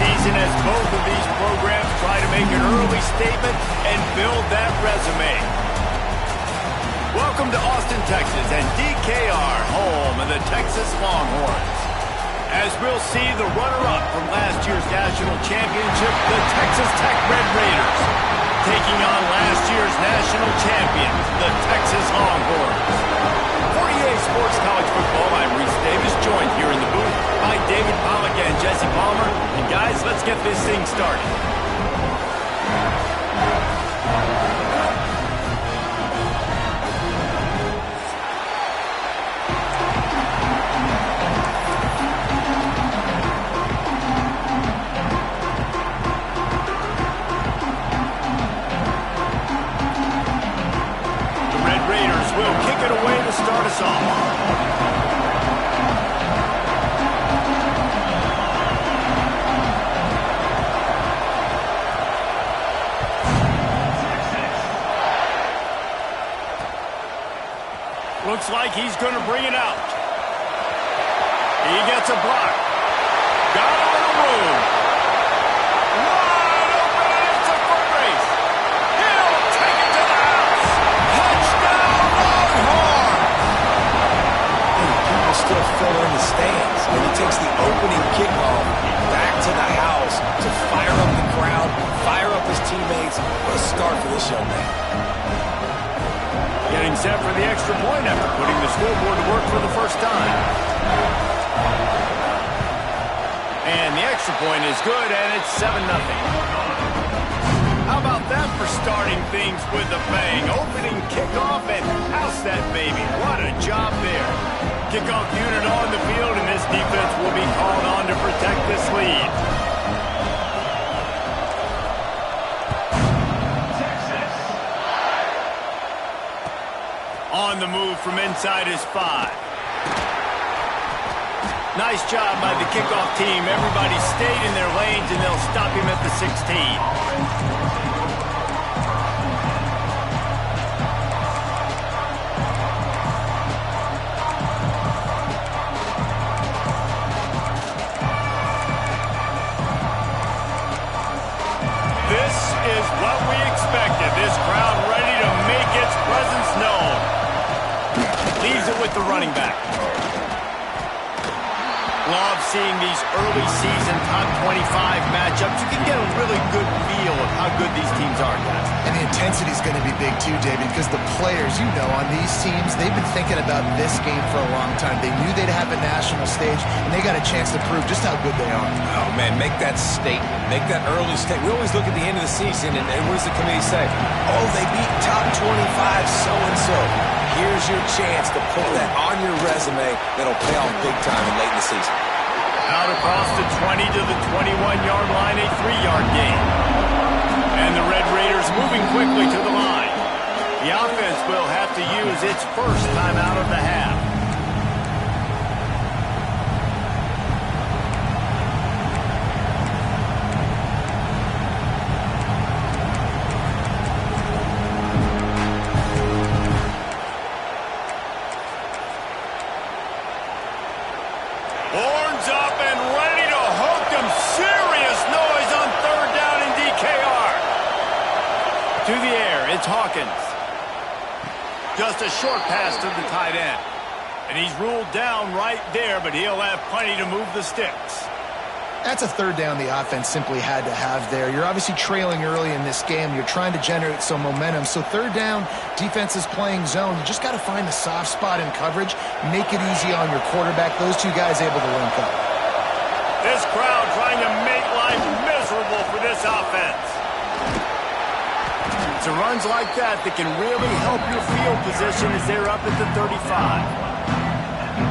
season as both of these programs try to make an early statement and build that resume. Welcome to Austin, Texas, and DKR, home of the Texas Longhorns. As we'll see, the runner-up from last year's national championship, the Texas Tech Red Raiders, taking on last year's national champions, the Texas Longhorns. For EA Sports College Football, I'm Reese Davis, joined here in the booth by David Pollack and Jesse Palmer. And guys, let's get this thing started. Start us off. Looks like he's going to bring it out. He gets a block. Got a little room. Wide open, and it's a foot race. He'll take it to the house. Touchdown, Longhorns! Still fill in the stands, and he takes the opening kickoff back to the house to fire up the crowd, fire up his teammates. What a start for this young man. Getting set for the extra point after putting the scoreboard to work for the first time. And the extra point is good, and it's 7-0. How about that for starting things with a bang? Opening kickoff and house that baby. What a job there. Kickoff unit on the field, and this defense will be called on to protect this lead. Texas. On the move from inside his 5. Nice job by the kickoff team. Everybody stayed in their lanes, and they'll stop him at the 16. This crowd ready to make its presence known. Leaves it with the running back. Love seeing these early season top 25 matchups. You can get a really good feel of how good these teams are, guys. And the intensity is going to be big too, David, because the players, you know, on these teams, they've been thinking about this game for a long time. They knew they'd have a national stage, and they got a chance to prove just how good they are. Oh, man, make that statement. Make that early statement. We always look at the end of the season, and what does the committee say? Oh, they beat top 25 so-and-so. Here's your chance to put that on your resume that'll pay off big time and late in the season. Out across the 20 to the 21-yard line, a 3-yard gain. And the Red Raiders moving quickly to the line. The offense will have to use its first time out of the half. Horns up and ready to hook them. Serious noise on third down in DKR. To the air, it's Hawkins. Just a short pass to the tight end. And he's ruled down right there, but he'll have plenty to move the sticks. That's a third down the offense simply had to have there. You're obviously trailing early in this game. You're trying to generate some momentum. So third down, defense is playing zone. You just got to find the soft spot in coverage, make it easy on your quarterback. Those two guys able to link up. This crowd trying to make life miserable for this offense. It's a runs like that that can really help your field position as they're up at the 35.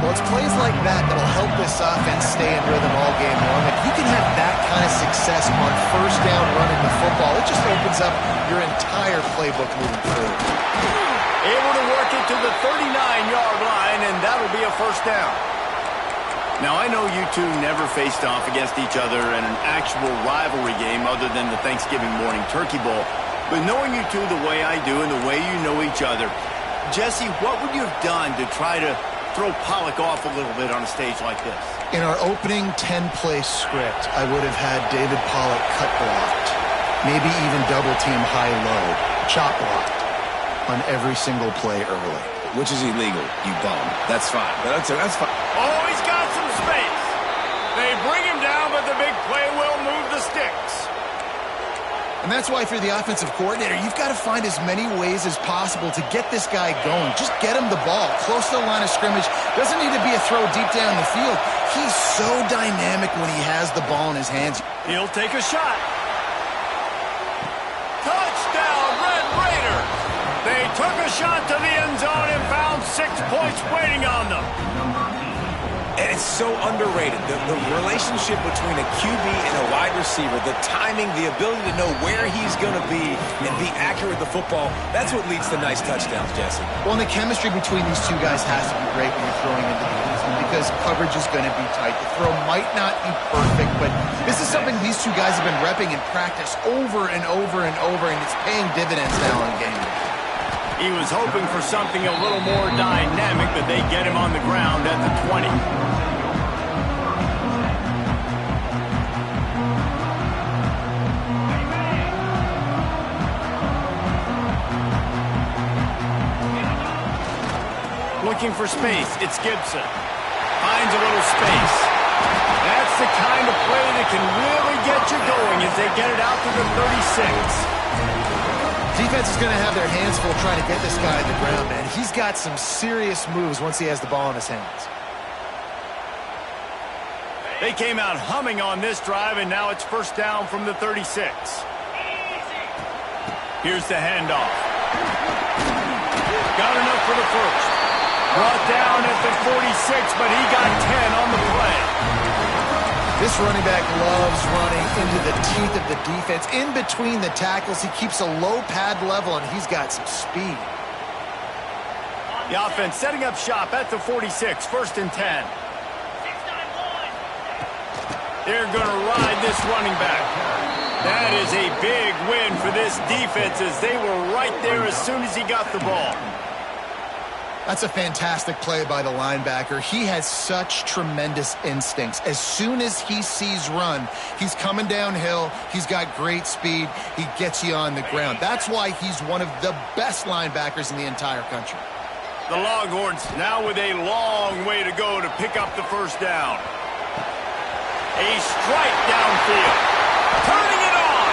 Well, it's plays like that that'll help this offense stay in rhythm all game long. If you can have that kind of success on first down running the football, it just opens up your entire playbook moving forward. Able to work it to the 39-yard line, and that'll be a first down. Now, I know you two never faced off against each other in an actual rivalry game other than the Thanksgiving morning Turkey Bowl. But knowing you two the way I do and the way you know each other, Jesse, what would you have done to try to throw Pollock off a little bit on a stage like this? In our opening 10-play script, I would have had David Pollock cut blocked, maybe even double team high-low, chop blocked on every single play early. Which is illegal, you bum. That's fine. That's fine. Oh, he's got some space. They bring him down, but the big play will move the sticks. And that's why if you're the offensive coordinator, you've got to find as many ways as possible to get this guy going. Just get him the ball close to the line of scrimmage. Doesn't need to be a throw deep down the field. He's so dynamic when he has the ball in his hands. He'll take a shot. Touchdown, Red Raiders! They took a shot to the end zone and found 6 points waiting on them. And it's so underrated. The relationship between a QB and a wide receiver, the timing, the ability to know where he's going to be and be accurate with the football, that's what leads to nice touchdowns, Jesse. Well, and the chemistry between these two guys has to be great when you're throwing into the end zone because coverage is going to be tight. The throw might not be perfect, but this is something these two guys have been repping in practice over and over and over, and it's paying dividends now on game day. He was hoping for something a little more dynamic, but they get him on the ground at the 20. Looking for space, it's Gibson. Finds a little space. That's the kind of play that can really get you going as they get it out to the 36. Defense is going to have their hands full trying to get this guy on the ground, man. He's got some serious moves once he has the ball in his hands. They came out humming on this drive, and now it's first down from the 36. Here's the handoff. Got enough for the first. Brought down at the 46, but he got 10 on the play. This running back loves running into the teeth of the defense. In between the tackles, he keeps a low pad level, and he's got some speed. The offense setting up shop at the 46, first and 10. They're going to ride this running back. That is a big win for this defense as they were right there as soon as he got the ball. That's a fantastic play by the linebacker. He has such tremendous instincts. As soon as he sees run, he's coming downhill. He's got great speed. He gets you on the ground. That's why he's one of the best linebackers in the entire country. The Longhorns now with a long way to go to pick up the first down. A strike downfield. Turning it on.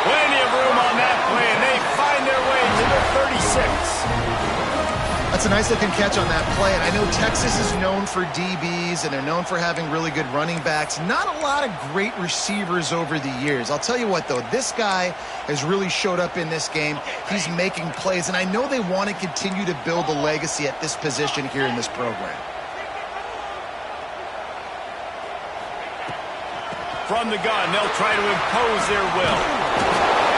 Plenty of room on that play, and they find their way to the 36. That's a nice-looking catch on that play, and I know Texas is known for DBs, and they're known for having really good running backs. Not a lot of great receivers over the years. I'll tell you what, though, this guy has really showed up in this game. He's making plays, and I know they want to continue to build a legacy at this position here in this program. From the gun, they'll try to impose their will.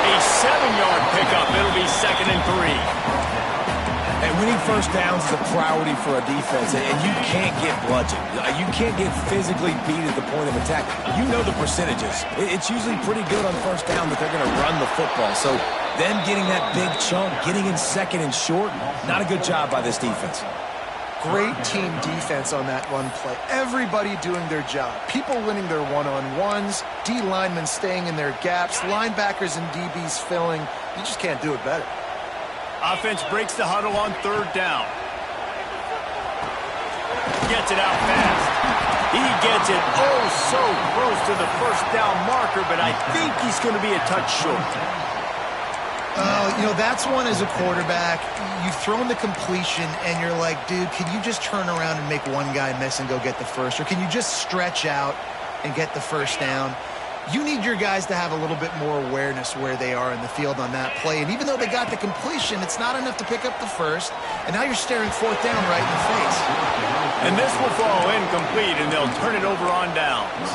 A 7-yard pickup. It'll be 2nd and 3. And winning first downs is a priority for a defense, and you can't get bludgeoned. You can't get physically beat at the point of attack. You know the percentages. It's usually pretty good on first down that they're going to run the football. So them getting that big chunk, getting in 2nd and short, not a good job by this defense. Great team defense on that run play. Everybody doing their job. People winning their one-on-ones, D linemen staying in their gaps, linebackers and DBs filling. You just can't do it better. Offense breaks the huddle on 3rd down. Gets it out fast. He gets it oh so close to the first down marker, but I think he's going to be a touch short. You know, that's one as a quarterback. You've thrown the completion, and you're like, dude, can you just turn around and make one guy miss and go get the first? Or can you just stretch out and get the first down? You need your guys to have a little bit more awareness where they are in the field on that play. And even though they got the completion, it's not enough to pick up the first. And now you're staring 4th down right in the face. And this will fall incomplete, and they'll turn it over on downs.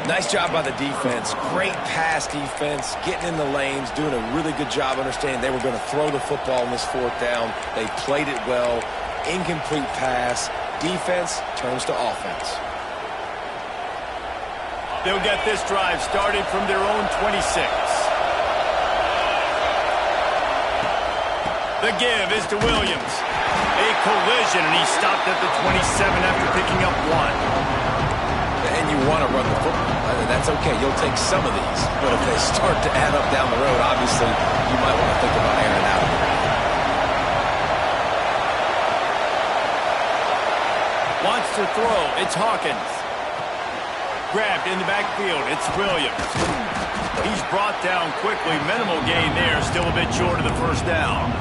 Nice job by the defense. Great pass defense, getting in the lanes, doing a really good job understanding they were going to throw the football in this 4th down. They played it well. Incomplete pass. Defense turns to offense. They'll get this drive started from their own 26. The give is to Williams. A collision, and he stopped at the 27 after picking up 1. And you want to run the football. That's okay. You'll take some of these. But if they start to add up down the road, obviously, you might want to think about airing out. Wants to throw. It's Hawkins. Grabbed in the backfield. It's Williams. He's brought down quickly. Minimal gain there. Still a bit short of the first down.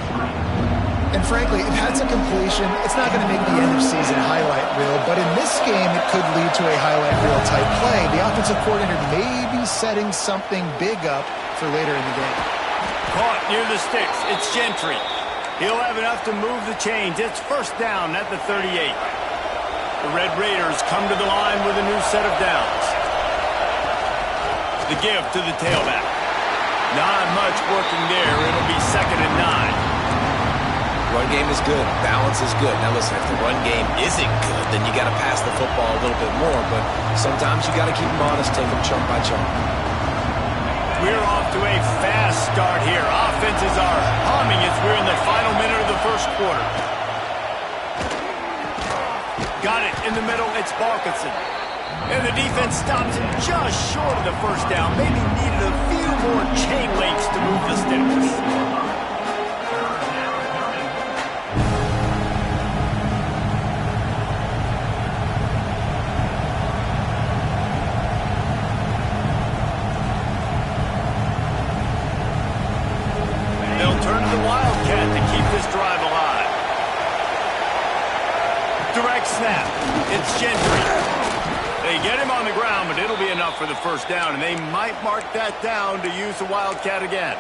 And frankly, if that's a completion, it's not going to make the end of season highlight reel. But in this game, it could lead to a highlight reel type play. The offensive coordinator may be setting something big up for later in the game. Caught near the sticks. It's Gentry. He'll have enough to move the chains. It's first down at the 38. The Red Raiders come to the line with a new set of downs. The give to the tailback. Not much working there. It'll be 2nd and 9. Run game is good. Balance is good. Now listen, if the run game isn't good, then you got to pass the football a little bit more. But sometimes you got to keep them honest, take them chunk by chunk. We're off to a fast start here. Offenses are humming as we're in the final minute of the first quarter. Got it in the middle. It's Balkinson. And the defense stops him just short of the first down. Maybe needed a few more chain links to move the sticks. Turn to the Wildcat to keep this drive alive. Direct snap. It's Gentry. They get him on the ground, but it'll be enough for the first down, and they might mark that down to use the Wildcat again.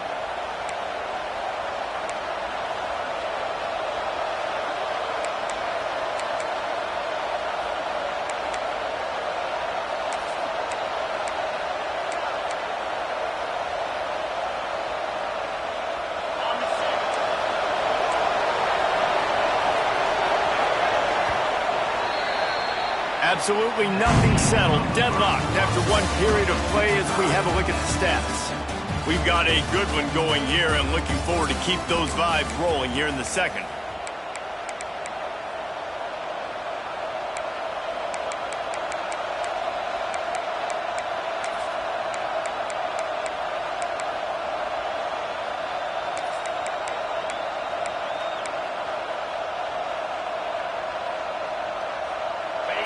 Absolutely nothing settled. Deadlocked after one period of play as we have a look at the stats. We've got a good one going here and looking forward to keep those vibes rolling here in the second.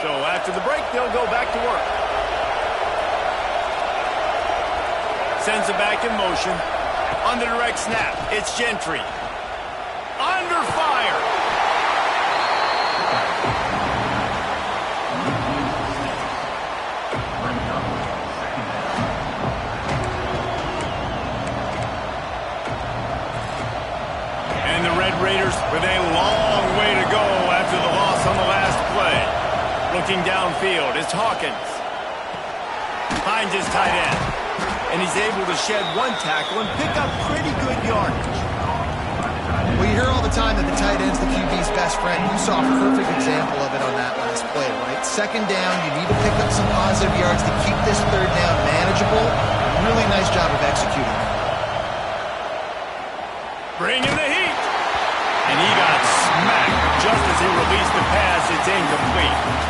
So after the break, they'll go back to work. Sends it back in motion. On the direct snap, it's Gentry. Under fire. And the Red Raiders with a long way to go after the loss on the last play. Looking downfield, it's Hawkins. Finds his tight end. And he's able to shed one tackle and pick up pretty good yardage. Well, you hear all the time that the tight end's the QB's best friend. You saw a perfect example of it on that last play, right? Second down, you need to pick up some positive yards to keep this third down manageable. Really nice job of executing. Bringing the heat. And he got smacked just as he released the pass. It's incomplete.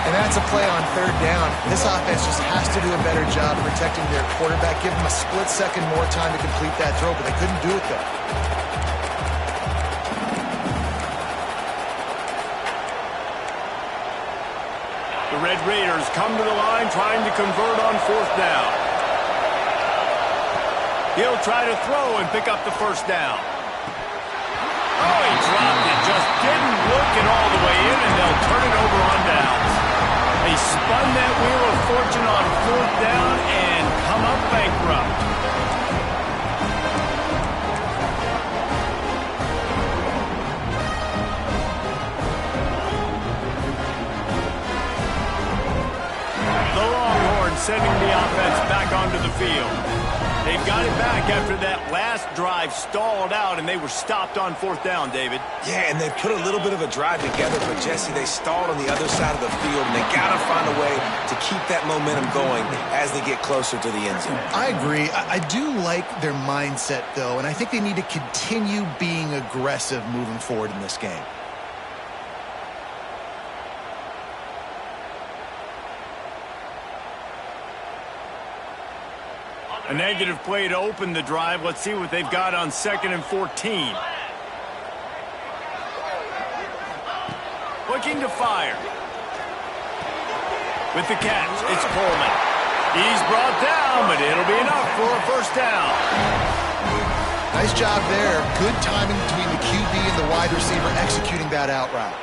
And that's a play on third down. This offense just has to do a better job protecting their quarterback. Give them a split second more time to complete that throw, but they couldn't do it though. The Red Raiders come to the line trying to convert on fourth down. He'll try to throw and pick up the first down. Oh, he dropped it. Just didn't work it all the way in, and they'll turn it over on downs. They spun that wheel of fortune on fourth down and come up bankrupt. The Longhorns sending the offense back onto the field. They've got it back after that last drive stalled out, and they were stopped on fourth down, David. Yeah, and they put a little bit of a drive together, but Jesse, they stalled on the other side of the field, and they got to find a way to keep that momentum going as they get closer to the end zone. I agree. I do like their mindset, though, and I think they need to continue being aggressive moving forward in this game. A negative play to open the drive. Let's see what they've got on 2nd and 14. Looking to fire. With the catch, it's Coleman. He's brought down, but it'll be enough for a first down. Nice job there. Good timing between the QB and the wide receiver executing that out route.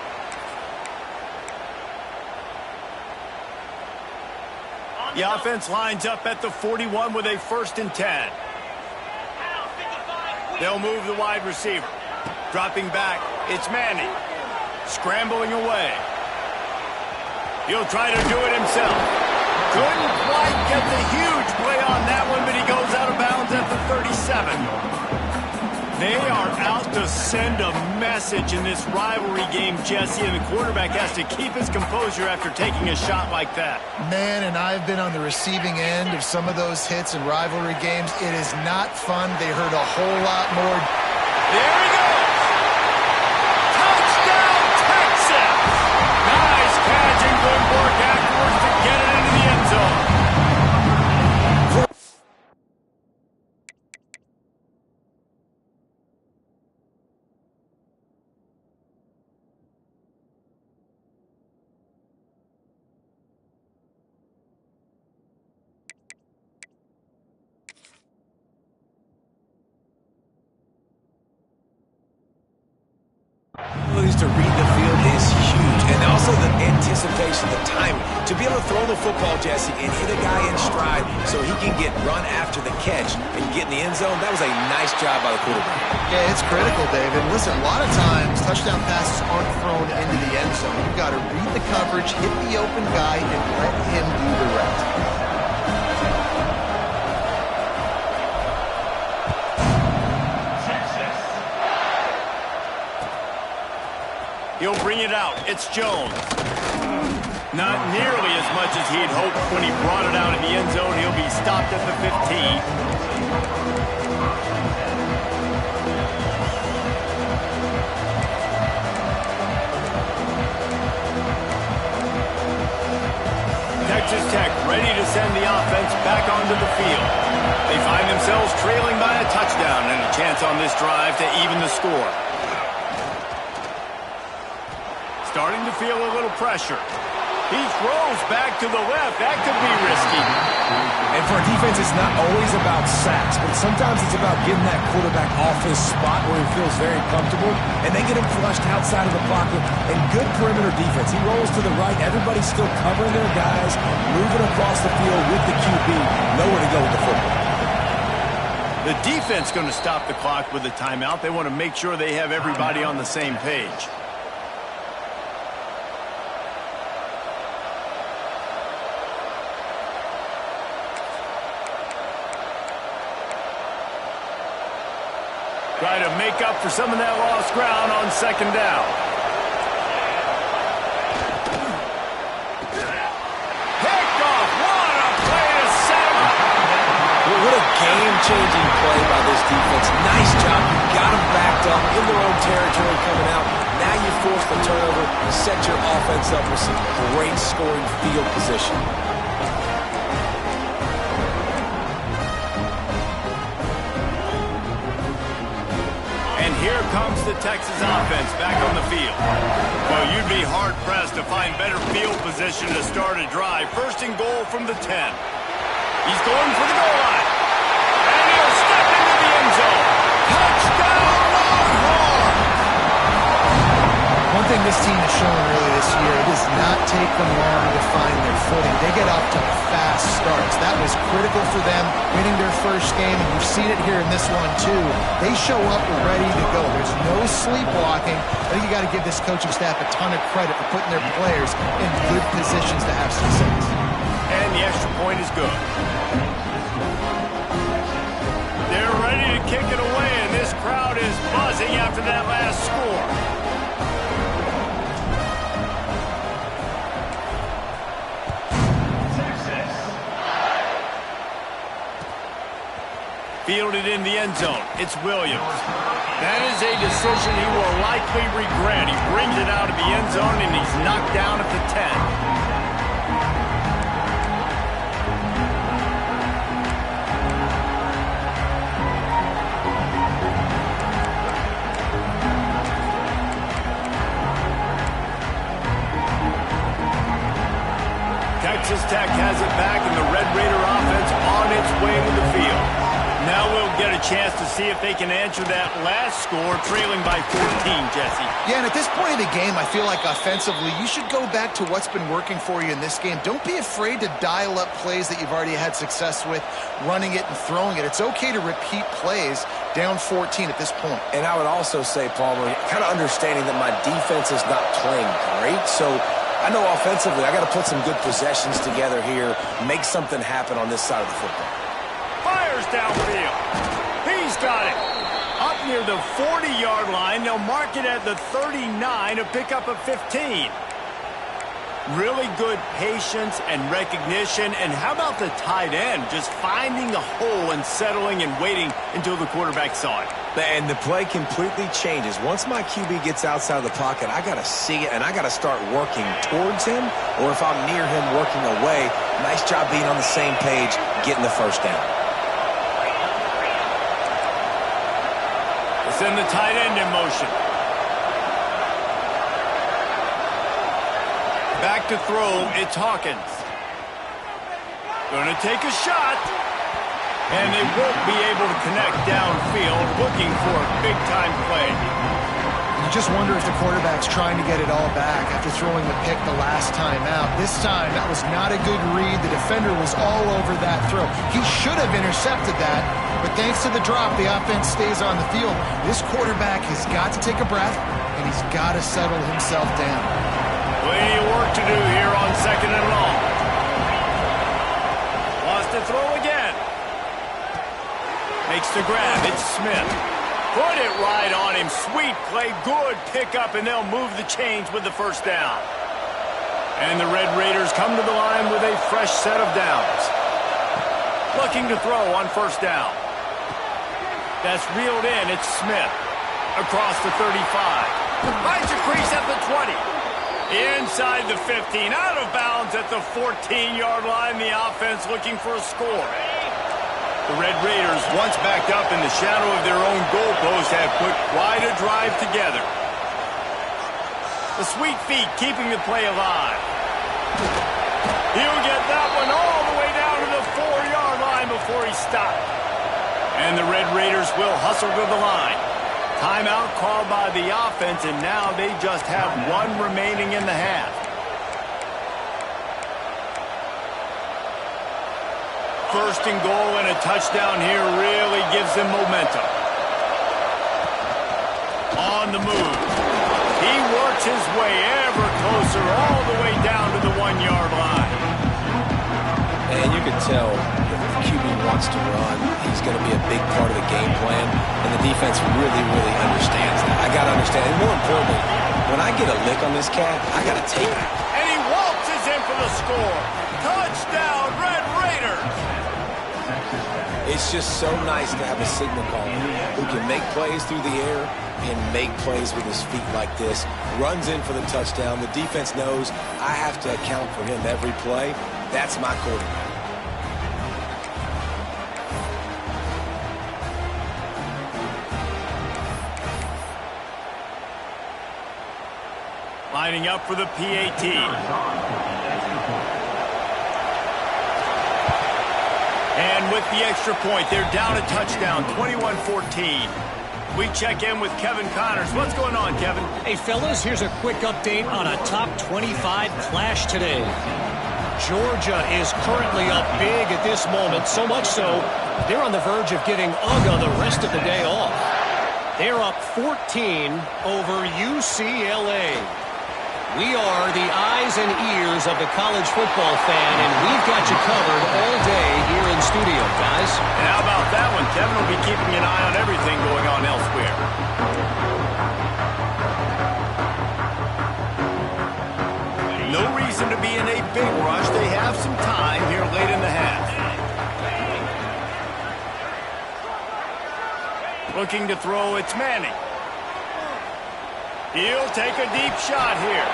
The offense lines up at the 41 with a 1st and 10. They'll move the wide receiver. Dropping back, it's Manning. Scrambling away. He'll try to do it himself. Couldn't quite get the huge play on that one, but he goes out of bounds at the 37. They are out to send a message in this rivalry game, Jesse, and the quarterback has to keep his composure after taking a shot like that. Man, and I've been on the receiving end of some of those hits in rivalry games. It is not fun. They hurt a whole lot more. There he goes! Touchdown, Texas! Nice catch and good work afterwards to get it into the end zone. Abilities to read the field is huge, and also the anticipation, the timing. To be able to throw the football, Jesse, and hit a guy in stride so he can get run after the catch and get in the end zone, that was a nice job by the quarterback. Yeah, it's critical, David. Listen, a lot of times touchdown passes aren't thrown into the end zone. You've got to read the coverage, hit the open guy, and let him do the rest. He'll bring it out. It's Jones. Not nearly as much as he'd hoped when he brought it out in the end zone. He'll be stopped at the 15. Texas Tech ready to send the offense back onto the field. They find themselves trailing by a touchdown and a chance on this drive to even the score. Starting to feel a little pressure. He throws back to the left. That could be risky. And for a defense, it's not always about sacks, but sometimes it's about getting that quarterback off his spot where he feels very comfortable, and they get him flushed outside of the pocket. And good perimeter defense. He rolls to the right. Everybody's still covering their guys, moving across the field with the QB. Nowhere to go with the football. The defense going to stop the clock with a timeout. They want to make sure they have everybody on the same page. Try to make up for some of that lost ground on 2nd down. Picked off. What a play to set him up. Well, what a game-changing play by this defense. Nice job. You got them backed up in their own territory coming out. Now you force the turnover and set your offense up with some great scoring field position. Here comes the Texas offense back on the field. Well, you'd be hard-pressed to find better field position to start a drive. 1st and goal from the 10. He's going for the goal line. And he'll step into the end zone. Touchdown, Longhorn! One thing this team has shown early this year, it does not take them long to find their footing. They get off to fast starts. That was critical for them, winning their first game, and you've seen it here in this one too. They show up ready to go. There's no sleepwalking. I think you got to give this coaching staff a ton of credit for putting their players in good positions to have success. And the extra point is good. They're ready to kick it away, and this crowd is buzzing after that last score. Fielded in the end zone. It's Williams. That is a decision he will likely regret. He brings it out of the end zone, and he's knocked down at the 10. Texas Tech has it back, and the Red Raider offense on its way to the field. Now we'll get a chance to see if they can answer that last score, trailing by 14, Jesse. Yeah, and at this point of the game, I feel like offensively, you should go back to what's been working for you in this game. Don't be afraid to dial up plays that you've already had success with, running it and throwing it. It's okay to repeat plays down 14 at this point. And I would also say, Palmer, kind of understanding that my defense is not playing great, so I know offensively I got to put some good possessions together here, make something happen on this side of the football. Fires downfield. He's got it. Up near the 40-yard line. They'll mark it at the 39, a pickup of 15. Really good patience and recognition. And how about the tight end just finding the hole and settling and waiting until the quarterback saw it? And the play completely changes. Once my QB gets outside of the pocket, I got to see it, and I got to start working towards him, or if I'm near him, working away. Nice job being on the same page, getting the first down. Send the tight end in motion. Back to throw, it's Hawkins. Gonna take a shot. And they won't be able to connect downfield, looking for a big-time play. You just wonder if the quarterback's trying to get it all back after throwing the pick the last time out. This time, that was not a good read. The defender was all over that throw. He should have intercepted that, but thanks to the drop, the offense stays on the field. This quarterback has got to take a breath, and he's got to settle himself down. Plenty of work to do here on second and long. Wants to throw again. Makes the grab. It's Smith. Put it right on him. Sweet play. Good pickup, and they'll move the chains with the first down. And the Red Raiders come to the line with a fresh set of downs. Looking to throw on first down. That's reeled in. It's Smith. Across the 35. Finds a crease at the 20. Inside the 15. Out of bounds at the 14-yard line. The offense looking for a score. The Red Raiders, once backed up in the shadow of their own goalpost, have put quite a drive together. The sweet feet keeping the play alive. He'll get that one all the way down to the 4-yard line before he stopped. And the Red Raiders will hustle to the line. Timeout called by the offense, and now they just have one remaining in the half. First and goal and a touchdown here really gives them momentum. On the move. He works his way ever closer all the way down to the 1-yard line. And you can tell if the QB wants to run, he's going to be a big part of the game plan, and the defense really, really understands that. I got to understand, and more importantly, when I get a lick on this cat, I got to take it. And he waltzes in for the score. Touchdown, Red Raiders! It's just so nice to have a signal caller who can make plays through the air and make plays with his feet like this. Runs in for the touchdown. The defense knows I have to account for him every play. That's my quarterback. Lining up for the PAT. And with the extra point, they're down a touchdown, 21-14. We check in with Kevin Connors. What's going on, Kevin? Hey, fellas, here's a quick update on a top 25 clash today. Georgia is currently up big at this moment, so much so they're on the verge of giving UGA the rest of the day off. They're up 14 over UCLA. We are the eyes and ears of the college football fan, and we've got you covered all day here in studio, guys. And how about that one? Kevin will be keeping an eye on everything going on elsewhere. No reason to be in a big rush. They have some time here late in the half. Looking to throw, it's Manning. He'll take a deep shot here.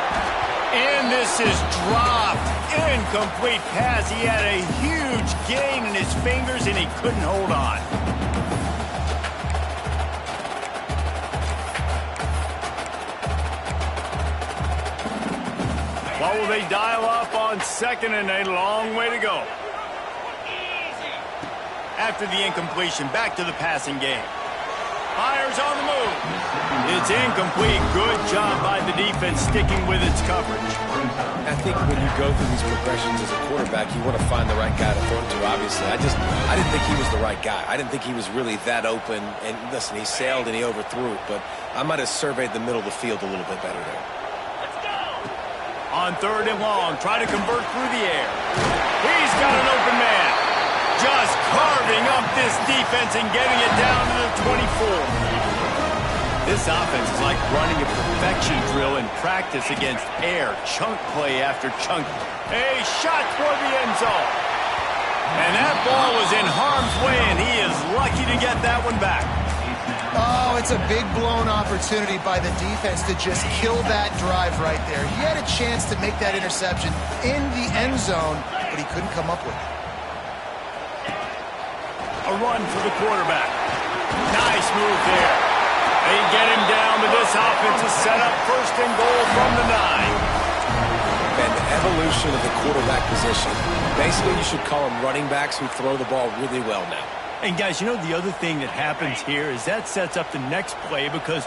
And this is dropped. Incomplete pass. He had a huge gain in his fingers, and he couldn't hold on. What will they dial up on second and a long way to go? After the incompletion, back to the passing game. Fires on the move. It's incomplete. Good job by the defense sticking with its coverage. I think when you go through these progressions as a quarterback, you want to find the right guy to throw it to, obviously. I didn't think he was the right guy. I didn't think he was really that open. And listen, he sailed and he overthrew it, but I might have surveyed the middle of the field a little bit better there. On third and long, try to convert through the air. He's got an open man. Just carving up this defense and getting it down to the 24. This offense is like running a perfection drill in practice against air. Chunk play after chunk. A shot toward the end zone. And that ball was in harm's way, and he is lucky to get that one back. Oh, it's a big blown opportunity by the defense to just kill that drive right there. He had a chance to make that interception in the end zone, but he couldn't come up with it. A run for the quarterback. Nice move there. They get him down, but this offense is set up first and goal from the 9. And the evolution of the quarterback position. Basically, you should call them running backs who throw the ball really well now. And guys, you know the other thing that happens here is that sets up the next play because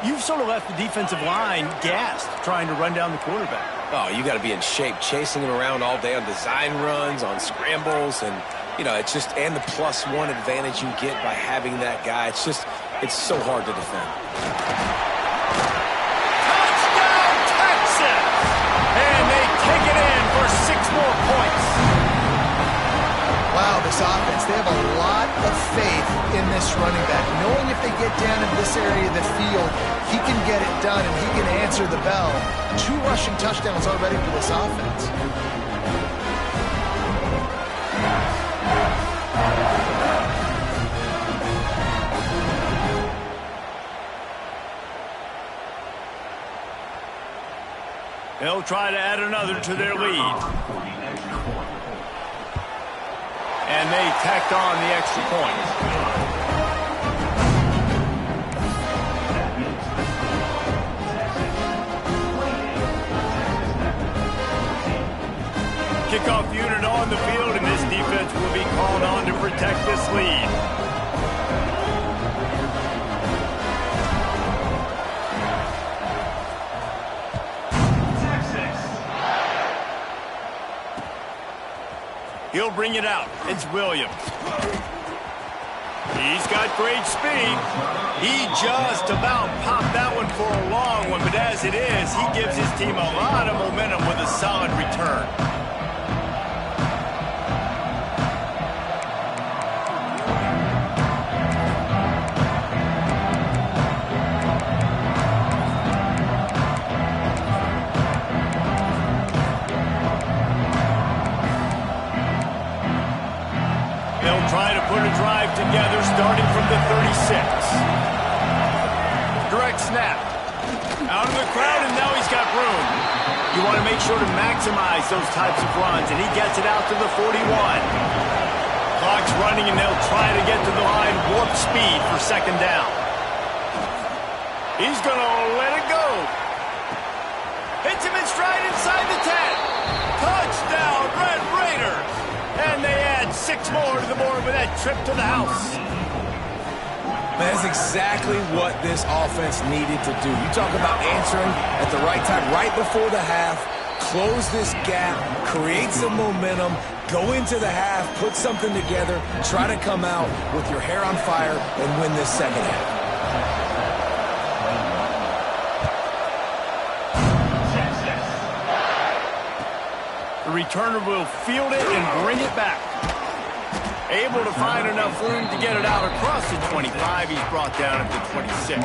you've sort of left the defensive line gassed trying to run down the quarterback. Oh, you got to be in shape, chasing him around all day on design runs, on scrambles, and you know, it's just, and the +1 advantage you get by having that guy. It's so hard to defend. Touchdown, Texas! And they take it in for 6 more points. Wow, this offense, they have a lot of faith in this running back, knowing if they get down in this area of the field, he can get it done and he can answer the bell. 2 rushing touchdowns already for this offense. They'll try to add another to their lead. And they tacked on the extra point. Kickoff unit on the field, and this defense will be called on to protect this lead. He'll bring it out. It's Williams. He's got great speed. He just about popped that one for a long one, but as it is, he gives his team a lot of momentum with a solid return. Trying to put a drive together starting from the 36. Direct snap. Out of the crowd, and now he's got room. You want to make sure to maximize those types of runs, and he gets it out to the 41. Clock's running, and they'll try to get to the line warp speed for second down. He's going to let it go. Hits him in stride inside the 10. Touchdown, Red Raiders. And they add 6 more to the board with that trip to the house. That's exactly what this offense needed to do. You talk about answering at the right time, right before the half, close this gap, create some momentum, go into the half, put something together, try to come out with your hair on fire and win this second half. The returner will field it and bring it back. Able to find enough room to get it out across the 25. He's brought down at the 26.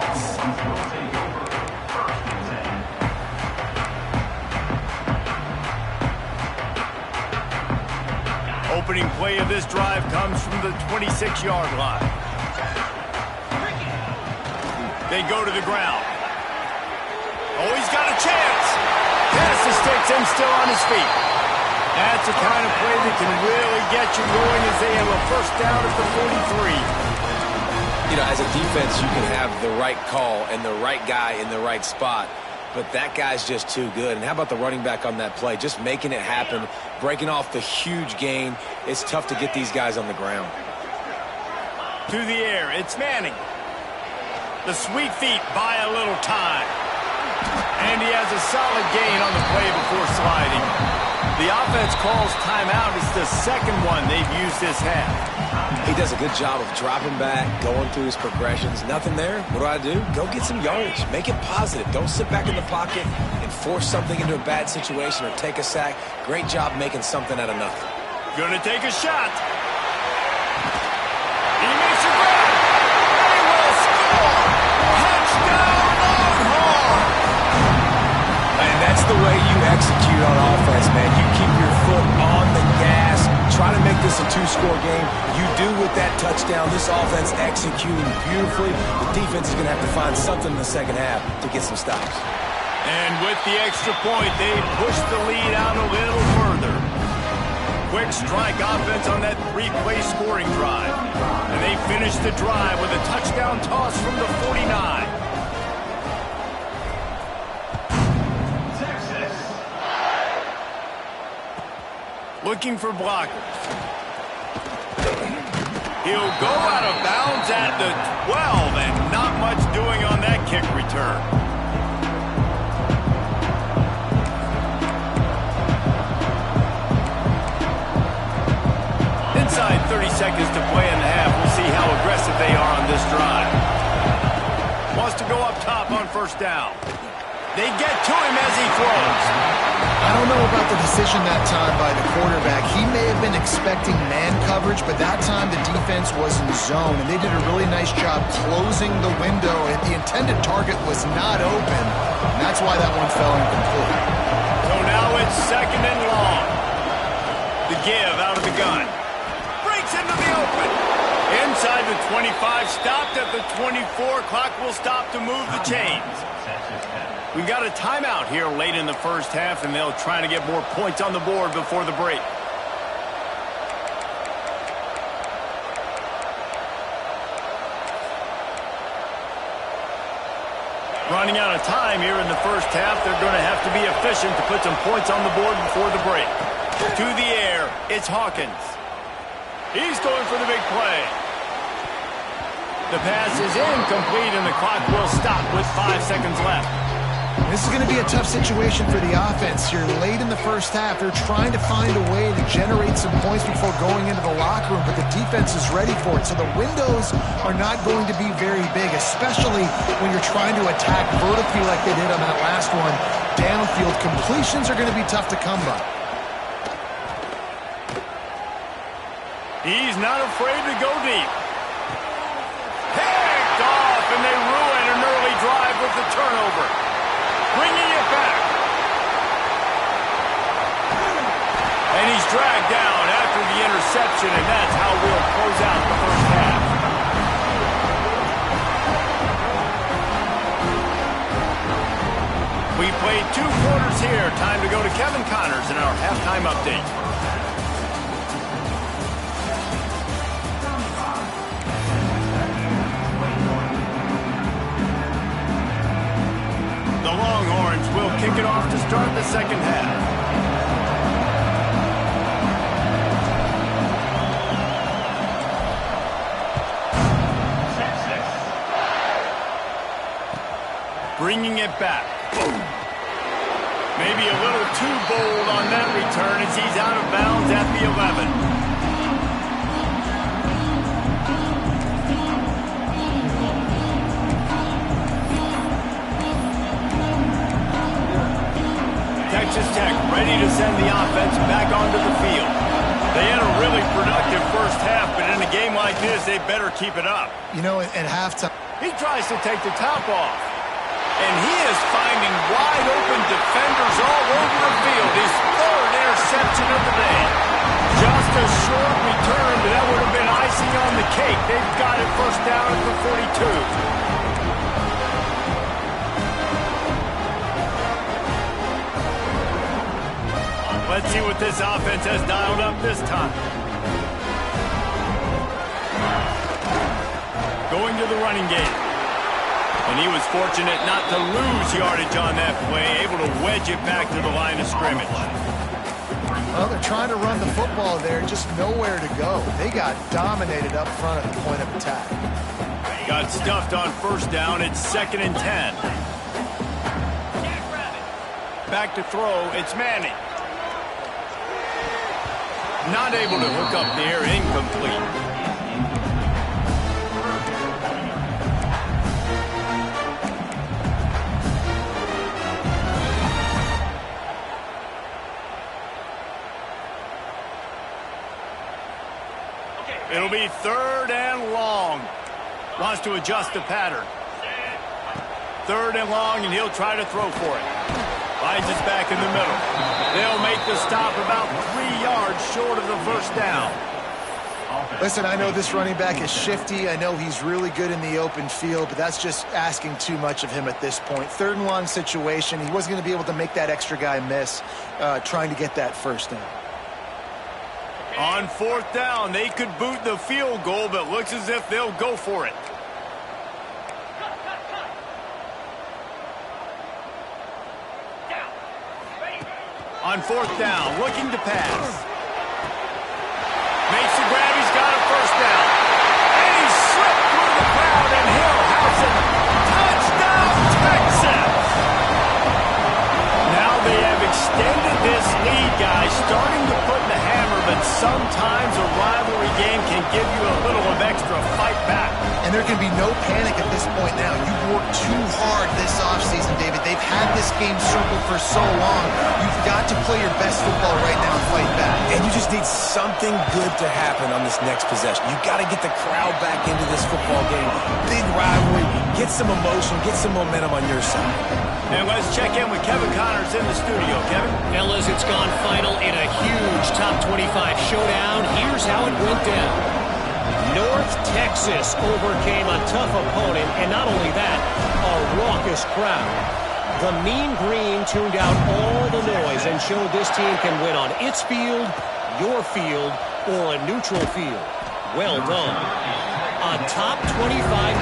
Opening play of this drive comes from the 26-yard line. They go to the ground. Oh, he's got a chance. Pass the sticks and still on his feet. That's the kind of play that can really get you going as they have a first down at the 43. You know, as a defense, you can have the right call and the right guy in the right spot. but that guy's just too good. And how about the running back on that play? Just making it happen, breaking off the huge gain. It's tough to get these guys on the ground. To the air, it's Manning. The sweet feet buy a little time. And he has a solid gain on the play before sliding. The offense calls timeout. It's the second one they've used this half. He does a good job of dropping back, going through his progressions. Nothing there. What do? Go get some yardage. Make it positive. Don't sit back in the pocket and force something into a bad situation or take a sack. Great job making something out of nothing. Gonna take a shot. He makes a grab. They will score. Touchdown, Longhorn. And that's the way you execute on offense, man. You keep your foot on the gas. Try to make this a two-score game. You do with that touchdown. This offense executing beautifully. The defense is going to have to find something in the second half to get some stops. And with the extra point, they push the lead out a little further. Quick strike offense on that three-play scoring drive. And they finish the drive with a touchdown toss from the 49. Looking for blockers. He'll go out of bounds at the 12, and not much doing on that kick return. Inside 30 seconds to play in the half. We'll see how aggressive they are on this drive. Wants to go up top on first down. They get to him as he throws. I don't know about the decision that time by the quarterback. He may have been expecting man coverage, but that time the defense was in zone, and they did a really nice job closing the window, and the intended target was not open, and that's why that one fell incomplete. So now it's second and long. The give out of the gun. Breaks into the open. Inside the 25, stopped at the 24. Clock will stop to move the chains. We've got a timeout here late in the first half, and they'll try to get more points on the board before the break. Running out of time here in the first half. They're going to have to be efficient to put some points on the board before the break. To the air, it's Hawkins. He's going for the big play. The pass is incomplete, and the clock will stop with 5 seconds left. This is going to be a tough situation for the offense here. Late in the first half, they're trying to find a way to generate some points before going into the locker room, but the defense is ready for it. So the windows are not going to be very big, especially when you're trying to attack vertically like they did on that last one. Downfield completions are going to be tough to come by. He's not afraid to go deep. Picked off, and they ruin an early drive with the turnover. Bringing it back. And he's dragged down after the interception, and that's how we'll close out the first half. We played 2 quarters here. Time to go to Kevin Connors in our halftime update. The Longhorns will kick it off to start the second half. Bringing it back. Maybe a little too bold on that return as he's out of bounds at the 11. Texas Tech ready to send the offense back onto the field. They had a really productive first half, but in a game like this, they better keep it up. You know, at halftime, he tries to take the top off. And he is finding wide open defenders all over the field. His 3rd interception of the day. Just a short return, but that would have been icing on the cake. They've got it first down at the 42. Let's see what this offense has dialed up this time. Going to the running game. And he was fortunate not to lose yardage on that play, able to wedge it back to the line of scrimmage. Well, they're trying to run the football there, just nowhere to go. They got dominated up front at the point of attack. Got stuffed on first down. It's 2nd and 10. Back to throw. It's Manning. Not able to hook up there. Incomplete. It'll be 3rd and long. Wants to adjust the pattern. 3rd and long, and he'll try to throw for it. Finds us back in the middle. They'll make the stop about 3 yards short of the first down. Listen, I know this running back is shifty. I know he's really good in the open field, but that's just asking too much of him at this point. 3rd and long situation. He wasn't going to be able to make that extra guy miss trying to get that first down. On 4th down, they could boot the field goal, but looks as if they'll go for it. On 4th down, looking to pass. Makes the grab, he's got a first down. And he slipped through the crowd, and Hill has it. Touchdown, Texans! Now they have extended this lead, guys, starting to put the hammer, but sometimes a rivalry game can give you a little of extra fight back. And there can be no panic at this point now. You've worked too hard this offseason, David. They've had this game circled for so long. You've got to play your best football right now and fight back. And you just need something good to happen on this next possession. You've got to get the crowd back into this football game. Big rivalry. Get some emotion. Get some momentum on your side. And let's check in with Kevin Connors in the studio. Kevin? Fellas, it's gone final in a huge top 25 showdown. Here's how it went down. North Texas overcame a tough opponent, and not only that, a raucous crowd. The Mean Green tuned out all the noise and showed this team can win on its field, your field, or a neutral field. Well done. A top 25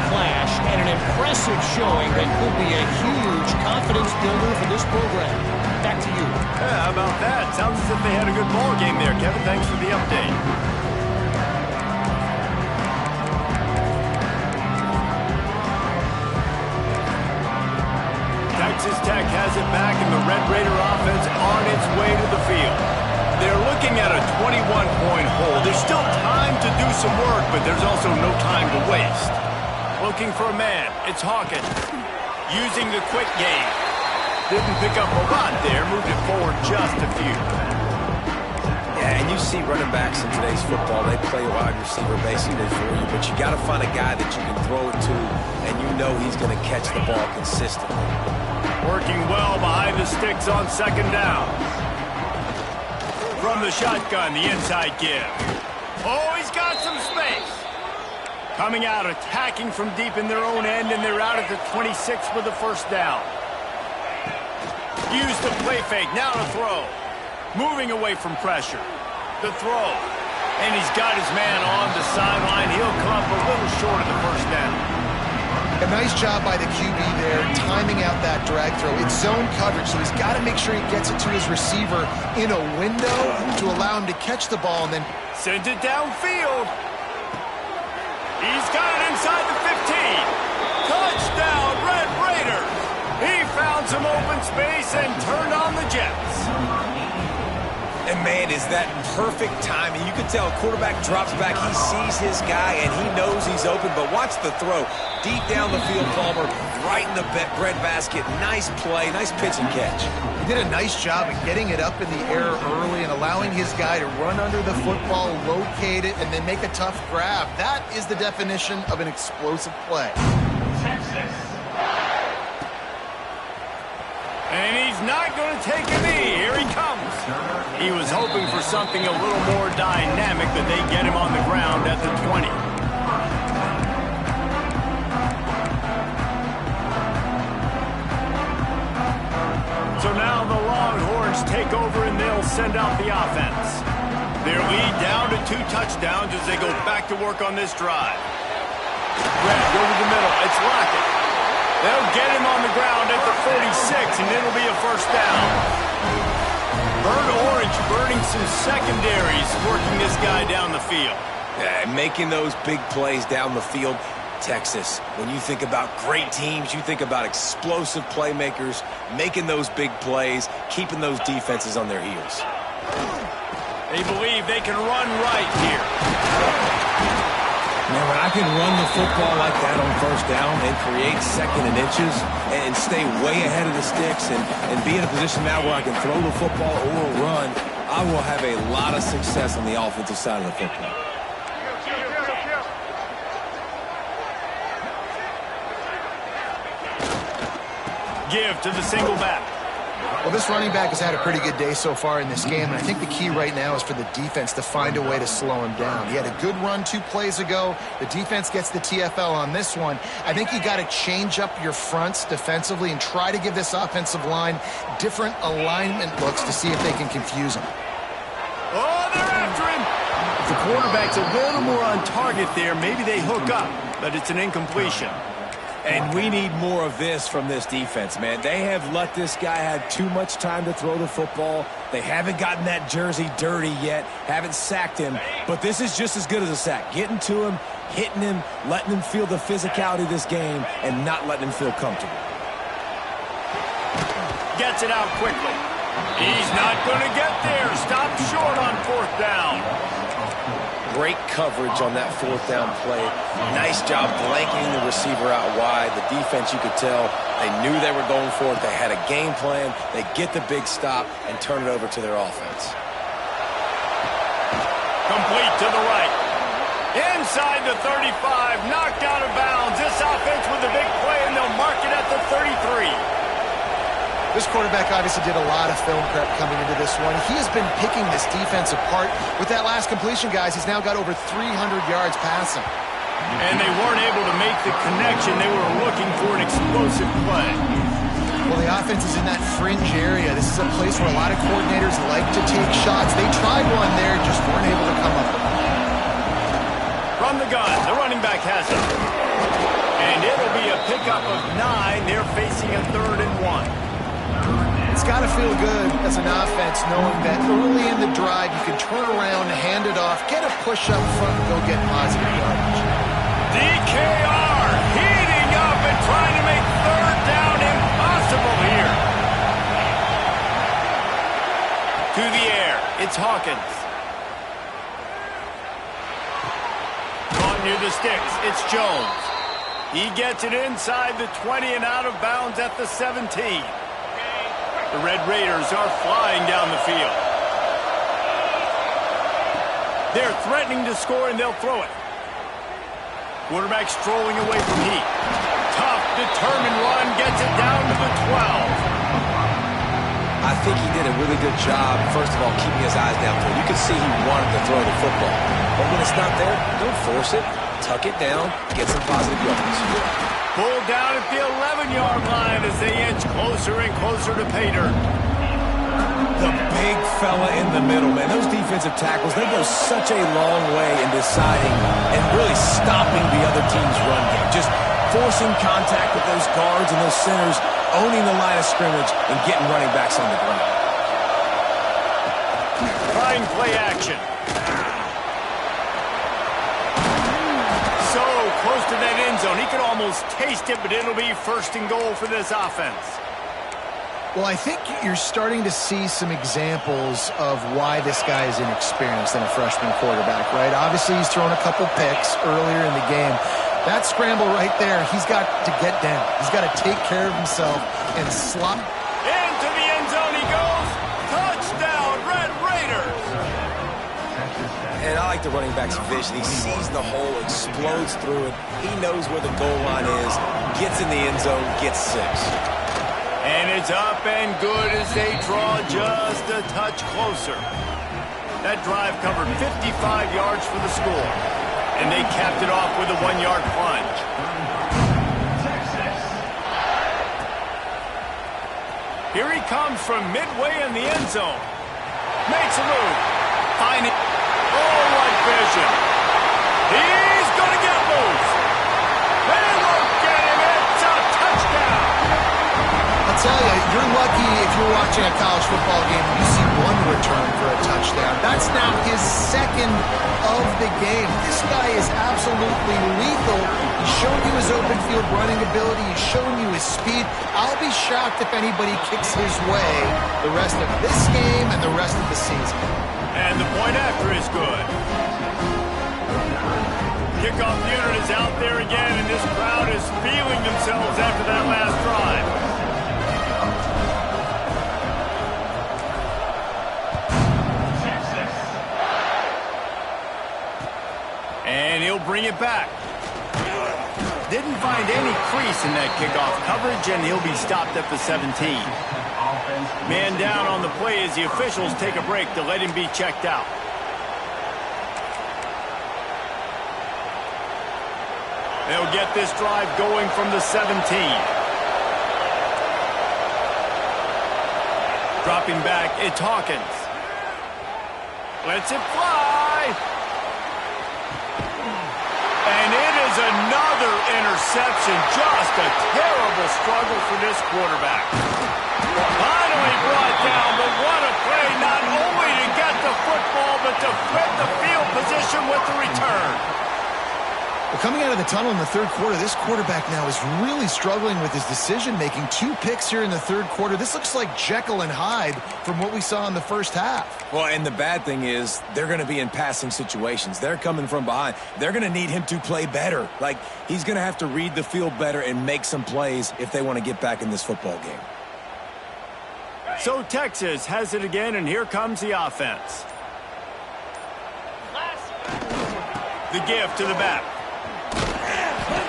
clash and an impressive showing that could be a huge confidence builder for this program. Back to you. Yeah, how about that? Sounds as if they had a good ball game there, Kevin. Thanks for the update. Texas Tech has it back, and the Red Raider offense on its way to the field. They're looking at a 21-point hole. There's still time to do some work, but there's also no time to waste. Looking for a man. It's Hawkins. Using the quick game. Didn't pick up a lot there. Moved it forward just a few. Yeah, and you see running backs in today's football, they play wide receiver basically for you, but you got to find a guy that you can throw it to, and you know he's going to catch the ball consistently. Working well behind the sticks on 2nd down. From the shotgun, the inside give. Oh, he's got some space. Coming out, attacking from deep in their own end, and they're out at the 26 for the first down. Use the play fake, now to throw. Moving away from pressure. The throw. And he's got his man on the sideline. He'll come up a little short of the first down. A nice job by the QB there, timing out that drag throw. It's zone coverage, so he's got to make sure he gets it to his receiver in a window to allow him to catch the ball and then send it downfield. He's got it inside the 15. Touchdown, Red Raiders. He found some open space and turned on the Jets. And, man, is that perfect timing. You can tell a quarterback drops back. He sees his guy, and he knows he's open. But watch the throw. Deep down the field, Palmer, right in the bread basket. Nice play, nice pitch and catch. He did a nice job of getting it up in the air early and allowing his guy to run under the football, locate it, and then make a tough grab. That is the definition of an explosive play. And he's not going to take a knee. Here he comes. He was hoping for something a little more dynamic, but they get him on the ground at the 20. So now the Longhorns take over and they'll send out the offense. Their lead down to 2 touchdowns as they go back to work on this drive. Grab over the middle. It's Lockett. They'll get him on the ground at the 46, and it'll be a first down. Burnt Orange burning some secondaries, working this guy down the field. Yeah, making those big plays down the field. Texas, when you think about great teams, you think about explosive playmakers, making those big plays, keeping those defenses on their heels. They believe they can run right here. Man, when I can run the football like that on first down and create second and inches and stay way ahead of the sticks and be in a position now where I can throw the football or run, I will have a lot of success on the offensive side of the football. Give to the single back. Well, this running back has had a pretty good day so far in this game, and I think the key right now is for the defense to find a way to slow him down. He had a good run 2 plays ago. The defense gets the TFL on this one. I think you got to change up your fronts defensively and try to give this offensive line different alignment looks to see if they can confuse him. Oh, they're after him. If the quarterback's a little more on target there, maybe they hook up, but it's an incompletion. And we need more of this from this defense, man. They have let this guy have too much time to throw the football. They haven't gotten that jersey dirty yet, haven't sacked him. But this is just as good as a sack. Getting to him, hitting him, letting him feel the physicality of this game, and not letting him feel comfortable. Gets it out quickly. He's not going to get there. Stop short on 4th down. Great coverage on that 4th down play. Nice job blanketing the receiver out wide. The defense, you could tell, they knew they were going for it. They had a game plan. They get the big stop and turn it over to their offense. Complete to the right. Inside the 35, knocked out of bounds. This offense with a big play, and they'll mark it at the 33. This quarterback obviously did a lot of film prep coming into this one. He has been picking this defense apart. With that last completion, guys, he's now got over 300 yards passing. And they weren't able to make the connection. They were looking for an explosive play. Well, the offense is in that fringe area. This is a place where a lot of coordinators like to take shots. They tried one there, just weren't able to come up with it. From the gun, the running back has it. And it'll be a pickup of 9. They're facing a 3rd and 1. It's got to feel good as an offense knowing that early in the drive you can turn around, hand it off, get a push up front, and go get positive yardage. DKR heating up and trying to make 3rd down impossible here. To the air, it's Hawkins. Caught near the sticks, it's Jones. He gets it inside the 20 and out of bounds at the 17. The Red Raiders are flying down the field. They're threatening to score, and they'll throw it. Quarterback strolling away from heat. Tough, determined run, gets it down to the 12. I think he did a really good job, first of all, keeping his eyes downfield. You could see he wanted to throw the football. But when it's not there, don't force it. Tuck it down, get some positive yards. Pulled down at the 11-yard line as they inch closer and closer to pay dirt. The big fella in the middle, man. Those defensive tackles, they go such a long way in deciding and really stopping the other team's run game. Just forcing contact with those guards and those centers, owning the line of scrimmage, and getting running backs on the ground. Trying play action. So close to that end zone. He could almost taste it, but it'll be 1st and goal for this offense. Well, I think you're starting to see some examples of why this guy is inexperienced in a freshman quarterback, right? Obviously, he's thrown a couple picks earlier in the game. That scramble right there, he's got to get down. He's got to take care of himself and slot. Into the end zone he goes. Touchdown, Red Raiders. And I like the running back's vision. He sees the hole, explodes through it. He knows where the goal line is, gets in the end zone, gets 6. And it's up and good as they draw just a touch closer. That drive covered 55 yards for the score. And they capped it off with a 1-yard plunge. Here he comes from midway in the end zone. Makes a move. Finding. Oh, what vision. He's going to get loose. They look at him. It's a touchdown. you're watching a college football game and you see one return for a touchdown. That's now his second of the game. This guy is absolutely lethal. He's shown you his open field running ability. He's shown you his speed. I'll be shocked if anybody kicks his way the rest of this game and the rest of the season. And the point after is good. Kickoff unit is out there again, and this crowd is feeling themselves after that last drive. And he'll bring it back. Didn't find any crease in that kickoff coverage, and he'll be stopped at the 17. Man down on the play as the officials take a break to let him be checked out. They'll get this drive going from the 17. Dropping back, it's Hawkins. Lets it fly. And it is another interception. Just a terrible struggle for this quarterback. Finally brought down, but what a play, not only to get the football, but to flip the field position with the return. Well, coming out of the tunnel in the third quarter, this quarterback now is really struggling with his decision-making. 2 picks here in the third quarter. This looks like Jekyll and Hyde from what we saw in the first half. Well, and the bad thing is they're going to be in passing situations. They're coming from behind. They're going to need him to play better. Like, he's going to have to read the field better and make some plays if they want to get back in this football game. So Texas has it again, and here comes the offense. The give to the back.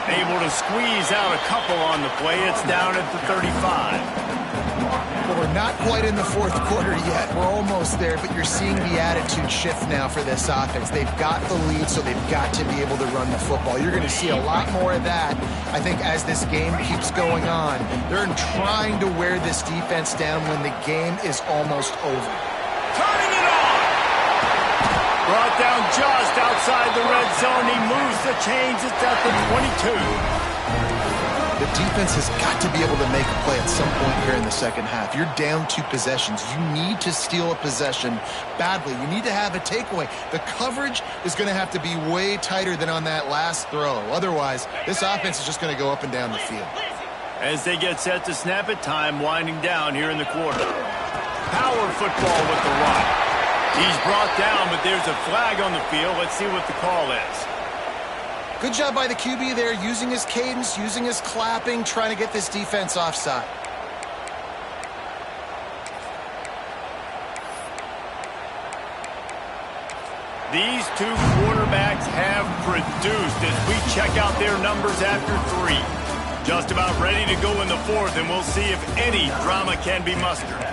Able to squeeze out a couple on the play. It's down at the 35. Well, we're not quite in the fourth quarter yet. We're almost there, but you're seeing the attitude shift now for this offense. They've got the lead, so they've got to be able to run the football. You're going to see a lot more of that, I think, as this game keeps going on. They're trying to wear this defense down when the game is almost over. Turning it on! Brought down just outside the red zone. He moves the chains. It's at the 22. The defense has got to be able to make a play at some point here in the second half. You're down 2 possessions. You need to steal a possession badly. You need to have a takeaway. The coverage is going to have to be way tighter than on that last throw. Otherwise, this offense is just going to go up and down the field. As they get set to snap it, time winding down here in the quarter. Power football with the run. He's brought down, but there's a flag on the field. Let's see what the call is. Good job by the QB there, using his cadence, using his clapping, trying to get this defense offside. These 2 quarterbacks have produced as we check out their numbers after 3. Just about ready to go in the 4th, and we'll see if any drama can be mustered.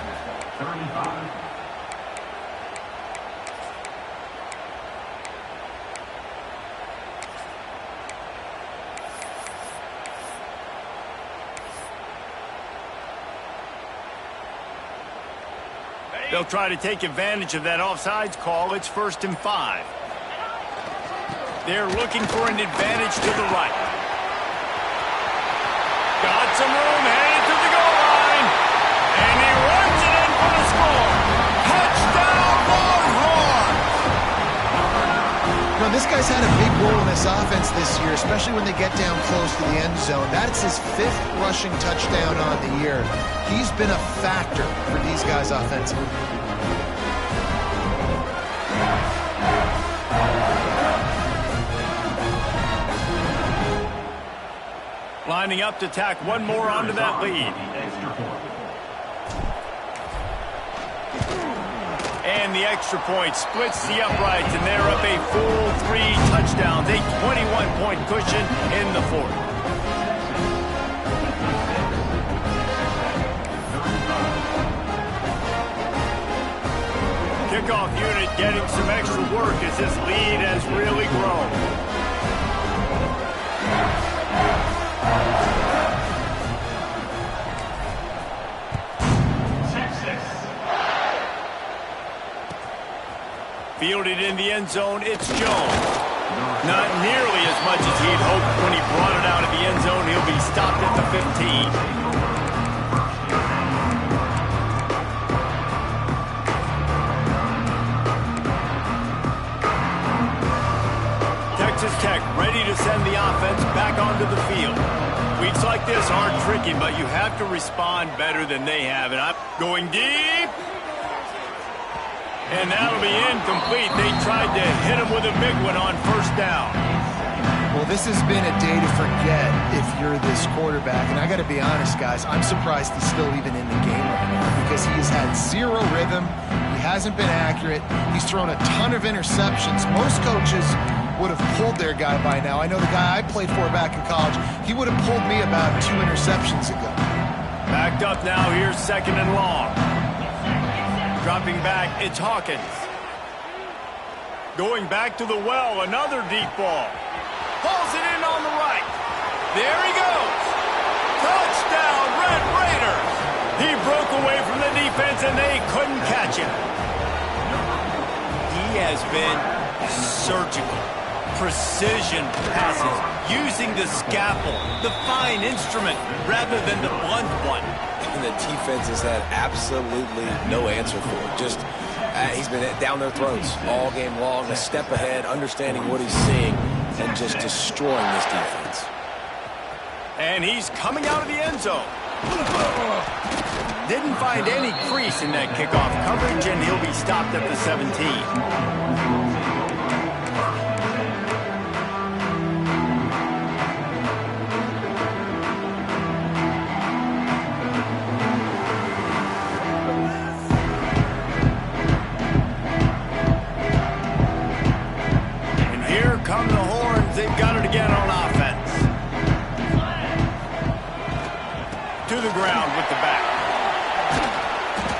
They'll try to take advantage of that offsides call. It's 1st and 5. They're looking for an advantage to the right. Got some room, headed to the goal line. And he runs it in for the score. Touchdown, Longhorns! Now, this guy's had a big role in this offense this year, especially when they get down close to the end zone. That's his 5th rushing touchdown on the year. He's been a factor for these guys offensively. Lining up to tack one more onto that lead. And the extra point splits the uprights, and they're up a full 3 touchdowns, a 21-point cushion in the 4th. Kickoff unit getting some extra work as this lead has really grown. Fielded in the end zone, it's Jones. Not nearly as much as he'd hoped when he brought it out of the end zone. He'll be stopped at the 15. Texas Tech ready to send the offense back onto the field. Weeks like this aren't tricky, but you have to respond better than they have. And I'm going deep. And that'll be incomplete. They tried to hit him with a big one on first down. Well, this has been a day to forget if you're this quarterback. And I got to be honest, guys, I'm surprised he's still even in the game right now because he has had zero rhythm. He hasn't been accurate. He's thrown a ton of interceptions. Most coaches would have pulled their guy by now. I know the guy I played for back in college, he would have pulled me about 2 interceptions ago. Backed up now, here's 2nd and long. Dropping back, it's Hawkins. Going back to the well, another deep ball. Pulls it in on the right. There he goes. Touchdown, Red Raiders. He broke away from the defense and they couldn't catch him. He has been surgical. Precision passes, using the scalpel, the fine instrument, rather than the blunt one. And the defense has had absolutely no answer for it. Just, he's been down their throats all game long, a step ahead, understanding what he's seeing, and just destroying this defense. And he's coming out of the end zone. Didn't find any crease in that kickoff coverage, and he'll be stopped at the 17. Come the horns, they've got it again on offense. To the ground with the back.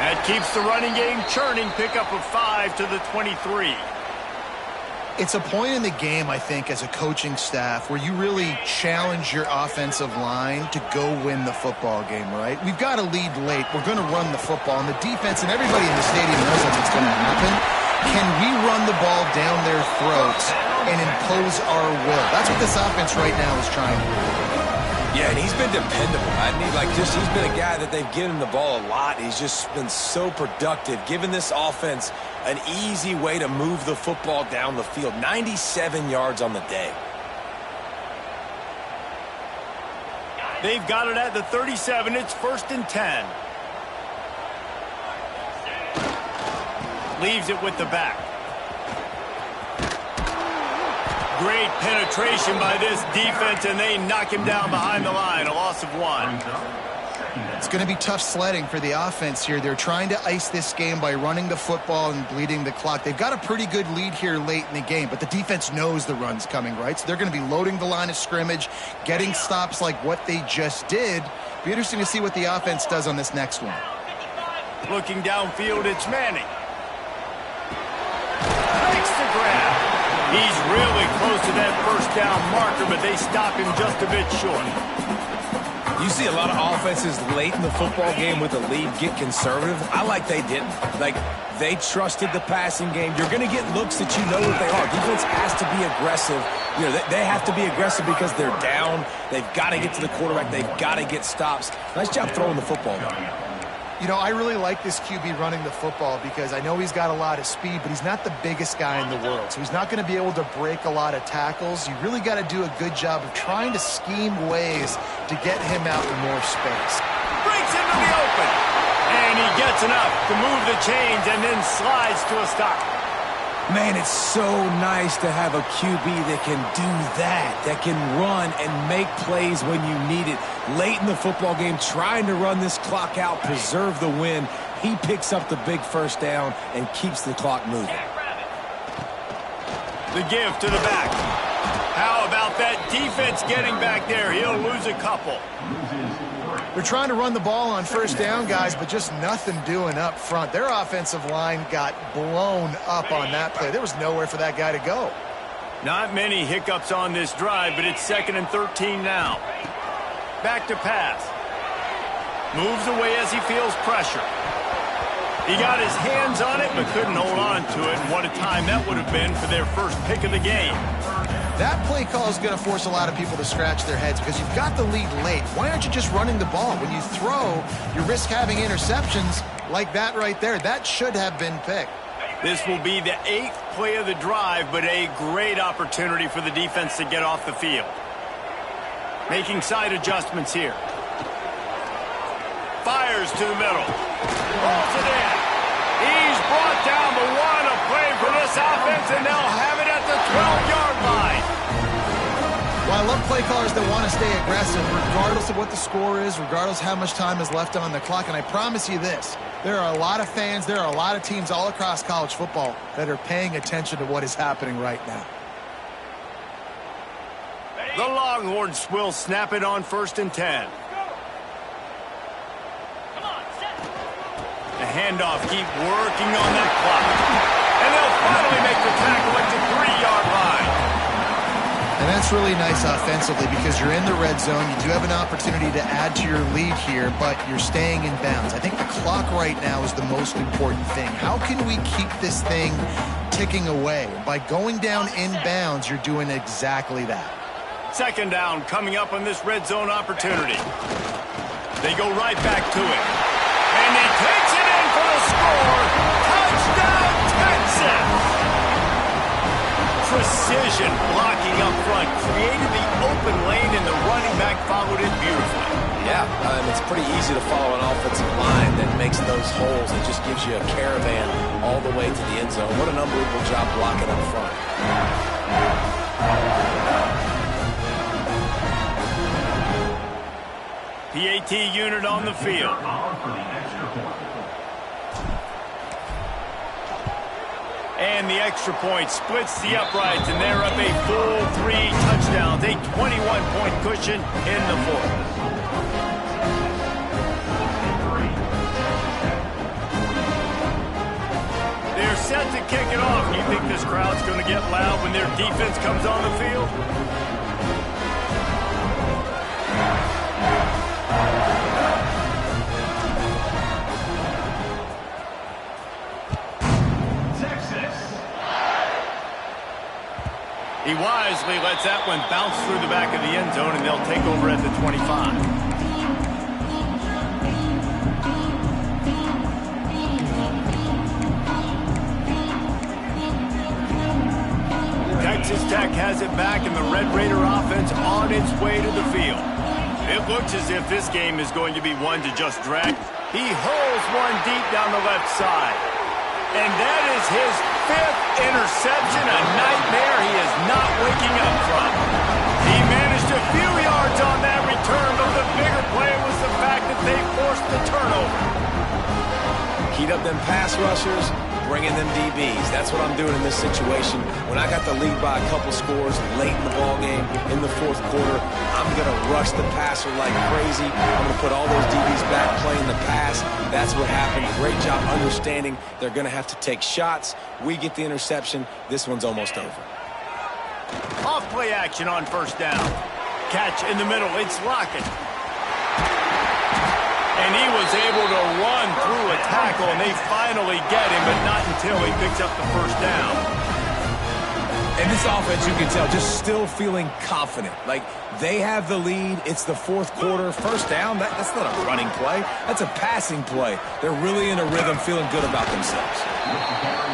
That keeps the running game churning. Pickup of 5 to the 23. It's a point in the game, I think, as a coaching staff where you really challenge your offensive line to go win the football game, right? We've got to lead late. We're going to run the football. And the defense and everybody in the stadium knows that's what's going to happen. Can we run the ball down their throats and impose our will? That's what this offense right now is trying to do. Yeah, and he's been dependable. I mean, he's been a guy that they've given the ball a lot. He's just been so productive, giving this offense an easy way to move the football down the field. 97 yards on the day. They've got it at the 37. It's 1st and 10. Leaves it with the back. Great penetration by this defense, and they knock him down behind the line. A loss of 1. It's going to be tough sledding for the offense here. They're trying to ice this game by running the football and bleeding the clock. They've got a pretty good lead here late in the game, but the defense knows the run's coming, right? So they're going to be loading the line of scrimmage, getting stops like what they just did. Be interesting to see what the offense does on this next one. Looking downfield, it's Manning. Makes the grab. He's really close to that first down marker, but they stop him just a bit short. You see a lot of offenses late in the football game with a lead get conservative. I like they didn't. Like, they trusted the passing game. You're going to get looks that you know what they are. Defense has to be aggressive. You know, they have to be aggressive because they're down. They've got to get to the quarterback. They've got to get stops. Nice job throwing the football, though. You know, I really like this QB running the football because I know he's got a lot of speed, but he's not the biggest guy in the world. So he's not going to be able to break a lot of tackles. You really got to do a good job of trying to scheme ways to get him out in more space. Breaks into the open. And he gets enough to move the chains and then slides to a stop. Man, it's so nice to have a QB that can do that can run and make plays when you need it. Late in the football game, trying to run this clock out, preserve the win. He picks up the big first down and keeps the clock moving. The give to the back. How about that defense getting back there? He'll lose a couple. They're trying to run the ball on first down, guys, but just nothing doing up front. Their offensive line got blown up on that play. There was nowhere for that guy to go. Not many hiccups on this drive, but it's 2nd and 13 now. Back to pass. Moves away as he feels pressure. He got his hands on it, but couldn't hold on to it. And what a time that would have been for their first pick of the game. That play call is going to force a lot of people to scratch their heads because you've got the lead late. Why aren't you just running the ball? When you throw, you risk having interceptions like that right there. That should have been picked. This will be the 8th play of the drive, but a great opportunity for the defense to get off the field. Making side adjustments here. Fires to the middle. Rolls it in. He's brought down the one. A play for this offense, and they'll have it at the 12-yard line. Well, I love play callers that want to stay aggressive, regardless of what the score is, regardless how much time is left on the clock. And I promise you this, there are a lot of fans, there are a lot of teams all across college football that are paying attention to what is happening right now. The Longhorns will snap it on 1st and 10. The handoff, keep working on that clock. And they'll finally make the tackle at the 3-yard line. And that's really nice offensively because you're in the red zone. You do have an opportunity to add to your lead here, but you're staying in bounds. I think the clock right now is the most important thing. How can we keep this thing ticking away? By going down in bounds, you're doing exactly that. 2nd down coming up on this red zone opportunity. They go right back to it. And he takes it in for the score. Touchdown, Texas! Precision blocking up front. Created the open lane, and the running back followed it beautifully. Yeah, it's pretty easy to follow an offensive line that makes those holes. It just gives you a caravan all the way to the end zone. What an unbelievable job blocking up front. PAT unit on the field. And the extra point splits the uprights, and they're up a full 3 touchdowns, a 21-point cushion in the 4th. They're set to kick it off. You think this crowd's going to get loud when their defense comes on the field? He wisely lets that one bounce through the back of the end zone, and they'll take over at the 25. Texas Tech has it back, and the Red Raider offense on its way to the field. It looks as if this game is going to be one to just drag. He holds one deep down the left side. And that is his 5th interception, a nightmare he is not waking up from. He managed a few yards on that return, but the bigger play was the fact that they forced the turnover. Heat up them pass rushers, bring in them DBs. That's what I'm doing in this situation. When I got the lead by a couple scores late in the ballgame, in the 4th quarter, I'm going to rush the passer like crazy. I'm going to put all those DBs back playing the pass. That's what happened. Great job understanding they're going to have to take shots. We get the interception. This one's almost over. Off play action on 1st down. Catch in the middle. It's Lockett. And he was able to run through a tackle, and they finally get him, but not until he picks up the 1st down. And this offense, you can tell, just still feeling confident. Like, they have the lead. It's the 4th quarter. 1st down, that's not a running play. That's a passing play. They're really in a rhythm, feeling good about themselves.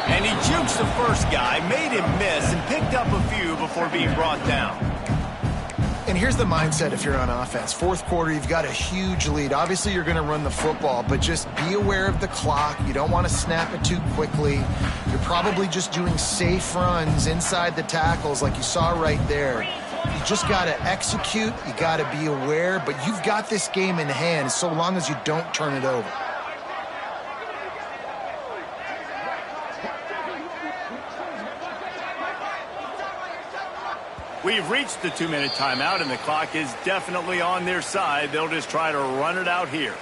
And he jukes the first guy, made him miss, and picked up a few before being brought down. And here's the mindset if you're on offense. 4th quarter, you've got a huge lead. Obviously, you're going to run the football, but just be aware of the clock. You don't want to snap it too quickly. You're probably just doing safe runs inside the tackles like you saw right there. You just got to execute. You got to be aware, but you've got this game in hand so long as you don't turn it over. We've reached the 2-minute timeout, and the clock is definitely on their side. They'll just try to run it out here.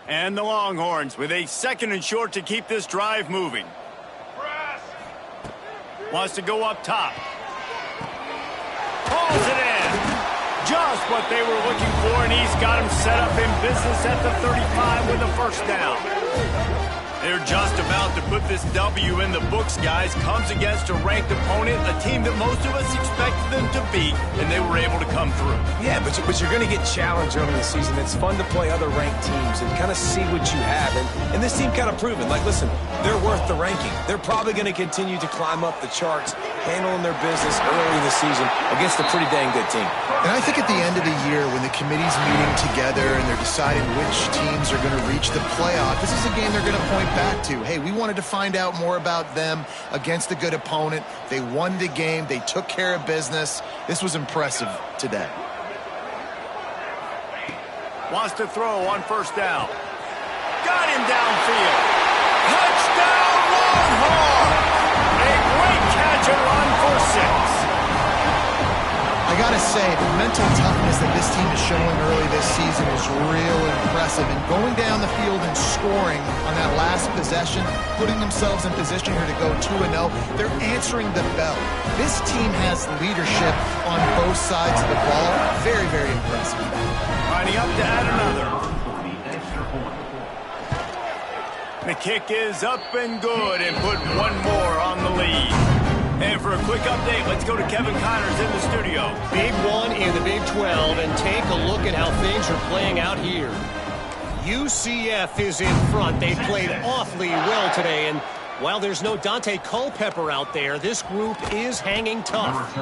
And the Longhorns with a 2nd and short to keep this drive moving. Wants to go up top. Pulls it in. Just what they were looking for, and he's got him set up in business at the 35 with a 1st down. They're just about to put this W in the books, guys. Comes against a ranked opponent, a team that most of us expected them to beat, and they were able to come through. Yeah, but you're going to get challenged early in the season. It's fun to play other ranked teams and kind of see what you have. And this team kind of proven, like, listen, they're worth the ranking. They're probably going to continue to climb up the charts, handling their business early in the season against a pretty dang good team. And I think at the end of the year, when the committee's meeting together and they're deciding which teams are going to reach the playoff, this is a game they're going to point back to. Hey, we wanted to find out more about them against a good opponent. They won the game. They took care of business. This was impressive today. Wants to throw on first down. Got him downfield. Touchdown, Longhorn! A great catch and run for 6. I gotta say, the mental toughness that this team is showing early this season is real impressive. And going down the field and scoring on that last possession, putting themselves in position here to go 2-0, they're answering the bell. This team has leadership on both sides of the ball. Very, very impressive. Lining up to add another. The kick is up and good and put one more on the lead. And for a quick update, let's go to Kevin Connors in the studio. Big one in the Big 12, and take a look at how things are playing out here. UCF is in front. They played awfully well today, and while there's no Dante Culpepper out there, this group is hanging tough.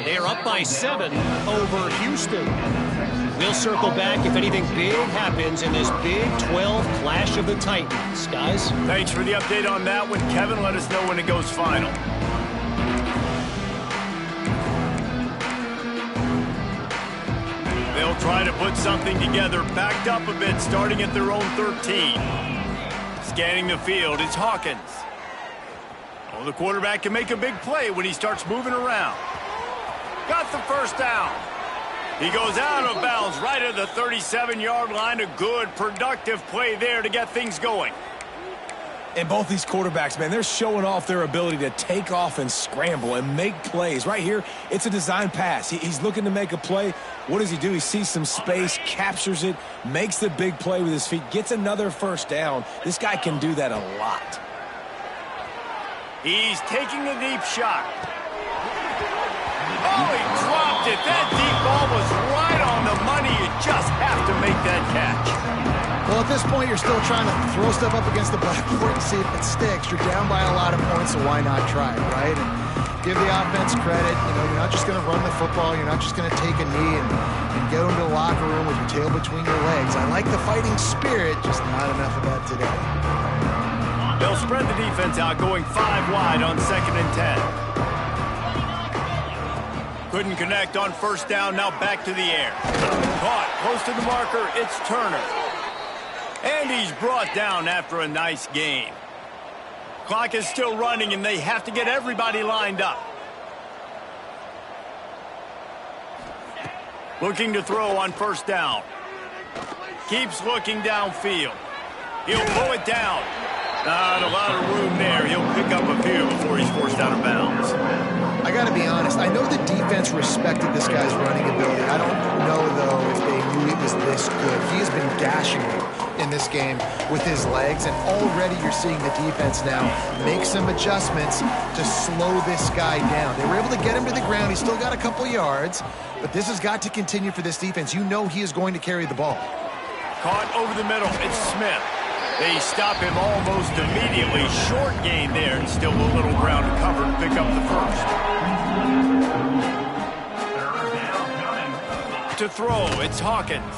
They're up by 7 over Houston. We'll circle back if anything big happens in this Big 12 Clash of the Titans. Guys? Thanks for the update on that one, Kevin. Let us know when it goes final. They'll try to put something together, backed up a bit, starting at their own 13. Scanning the field, it's Hawkins. Oh, the quarterback can make a big play when he starts moving around. Got the first down. He goes out of bounds right at the 37-yard line. A good, productive play there to get things going. And both these quarterbacks, man, they're showing off their ability to take off and scramble and make plays. Right here, it's a design pass. He's looking to make a play. What does he do? He sees some space, captures it, makes the big play with his feet, gets another first down. This guy can do that a lot. He's taking a deep shot. Oh, he dropped it. That deep ball was right on the money. You just have to make that catch. Well, at this point, you're still trying to throw stuff up against the blackboard and see if it sticks. You're down by a lot of points, so why not try it, right? And give the offense credit. You know, you're not just going to run the football. You're not just going to take a knee and go into the locker room with your tail between your legs. I like the fighting spirit, just not enough of that today. They'll spread the defense out, going 5 wide on 2nd and 10. Couldn't connect on first down, now back to the air. Caught, close to the marker, it's Turner. And he's brought down after a nice game. Clock is still running, and they have to get everybody lined up. Looking to throw on first down. Keeps looking downfield. He'll pull it down. Not a lot of room there. He'll pick up a few before he's forced out of bounds. I got to be honest. I know the defense respected this guy's running ability. I don't know, though, if they knew he was this good. He has been gashing me in this game with his legs, and already you're seeing the defense now make some adjustments to slow this guy down. They were able to get him to the ground. He's still got a couple yards, but this has got to continue for this defense. You know he is going to carry the ball. Caught over the middle. It's Smith. They stop him almost immediately. Short gain there, and still a little ground to cover and pick up the first. To throw, it's Hawkins.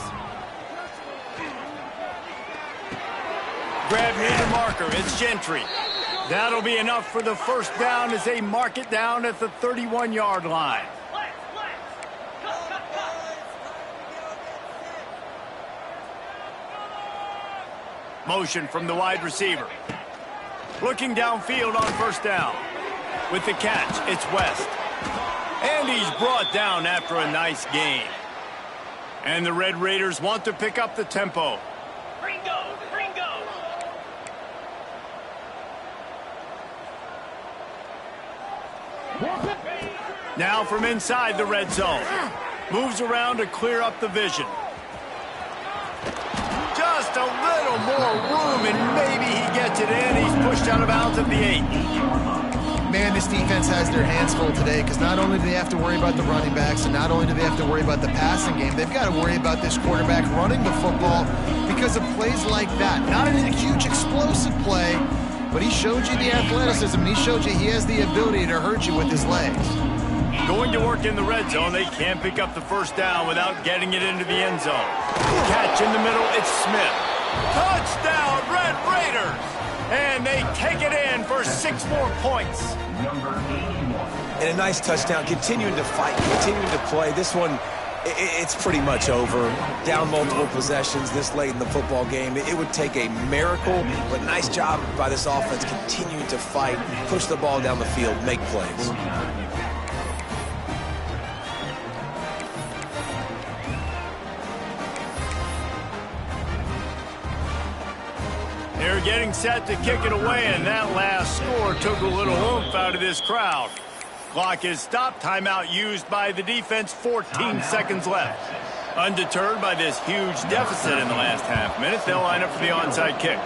Grab near the marker, it's Gentry. That'll be enough for the first down as they mark it down at the 31-yard line. Motion from the wide receiver. Looking downfield on first down. With the catch, it's West. And he's brought down after a nice gain. And the Red Raiders want to pick up the tempo. Gringo! Now from inside the red zone. Moves around to clear up the vision. Just a little more room, and maybe he gets gets it in. He's pushed out of bounds at the 8. Man, this defense has their hands full today because not only do they have to worry about the running backs and not only do they have to worry about the passing game, they've got to worry about this quarterback running the football because of plays like that. Not a huge explosive play, but he showed you the athleticism, and he showed you he has the ability to hurt you with his legs. Going to work in the red zone. They can't pick up the first down without getting it into the end zone. Catch in the middle, it's Smith. Touchdown, Red Raiders! And they take it in for 6 more points. And a nice touchdown, continuing to fight, continuing to play. This one, it's pretty much over. Down multiple possessions this late in the football game. It would take a miracle, but nice job by this offense continuing to fight, push the ball down the field, make plays. They're getting set to kick it away, and that last score took a little oomph out of this crowd. Clock is stopped. Timeout used by the defense. 14 seconds left. Undeterred by this huge deficit in the last half minute, they'll line up for the onside kick.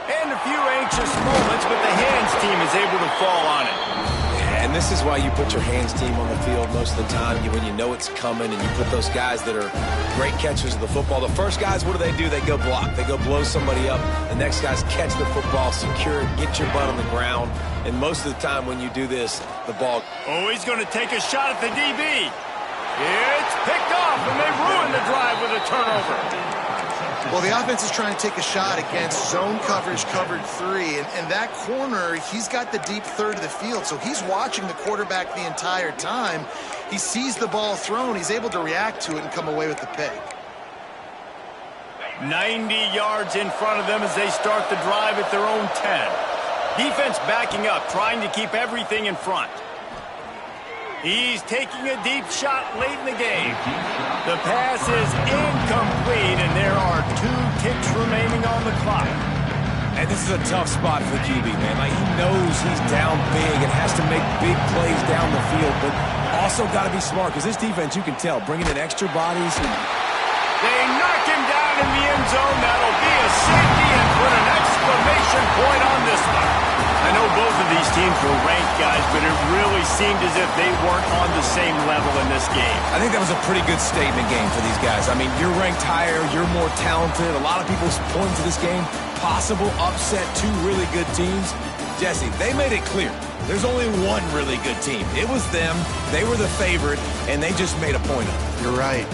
And a few anxious moments, but the hands team is able to fall on it. And this is why you put your hands team on the field most of the time when you know it's coming, and you put those guys that are great catchers of the football. The first guys, what do? They go block. They go blow somebody up. The next guys catch the football, secure it, get your butt on the ground. And most of the time when you do this, the ball... Oh, he's going to take a shot at the DB. It's picked off, and they ruin the drive with a turnover. Well, the offense is trying to take a shot against zone coverage, covered 3, and that corner, he's got the deep third of the field, so he's watching the quarterback the entire time. He sees the ball thrown, he's able to react to it and come away with the pick. 90 yards in front of them as they start the drive at their own 10. Defense backing up, trying to keep everything in front. He's taking a deep shot late in the game. The pass is incomplete, and there are 2 ticks remaining on the clock. And this is a tough spot for the QB, man. Like, he knows he's down big and has to make big plays down the field, but also got to be smart because this defense, you can tell, bringing in extra bodies. They knock him down in the end zone. That'll be a safety and put an exclamation point on this one. I know both of these teams were ranked, guys, but it really seemed as if they weren't on the same level in this game. I think that was a pretty good statement game for these guys. I mean, you're ranked higher, you're more talented. A lot of people point to this game. Possible upset, 2 really good teams. Jesse, they made it clear. There's only one really good team. It was them. They were the favorite, and they just made a point of it. You're right.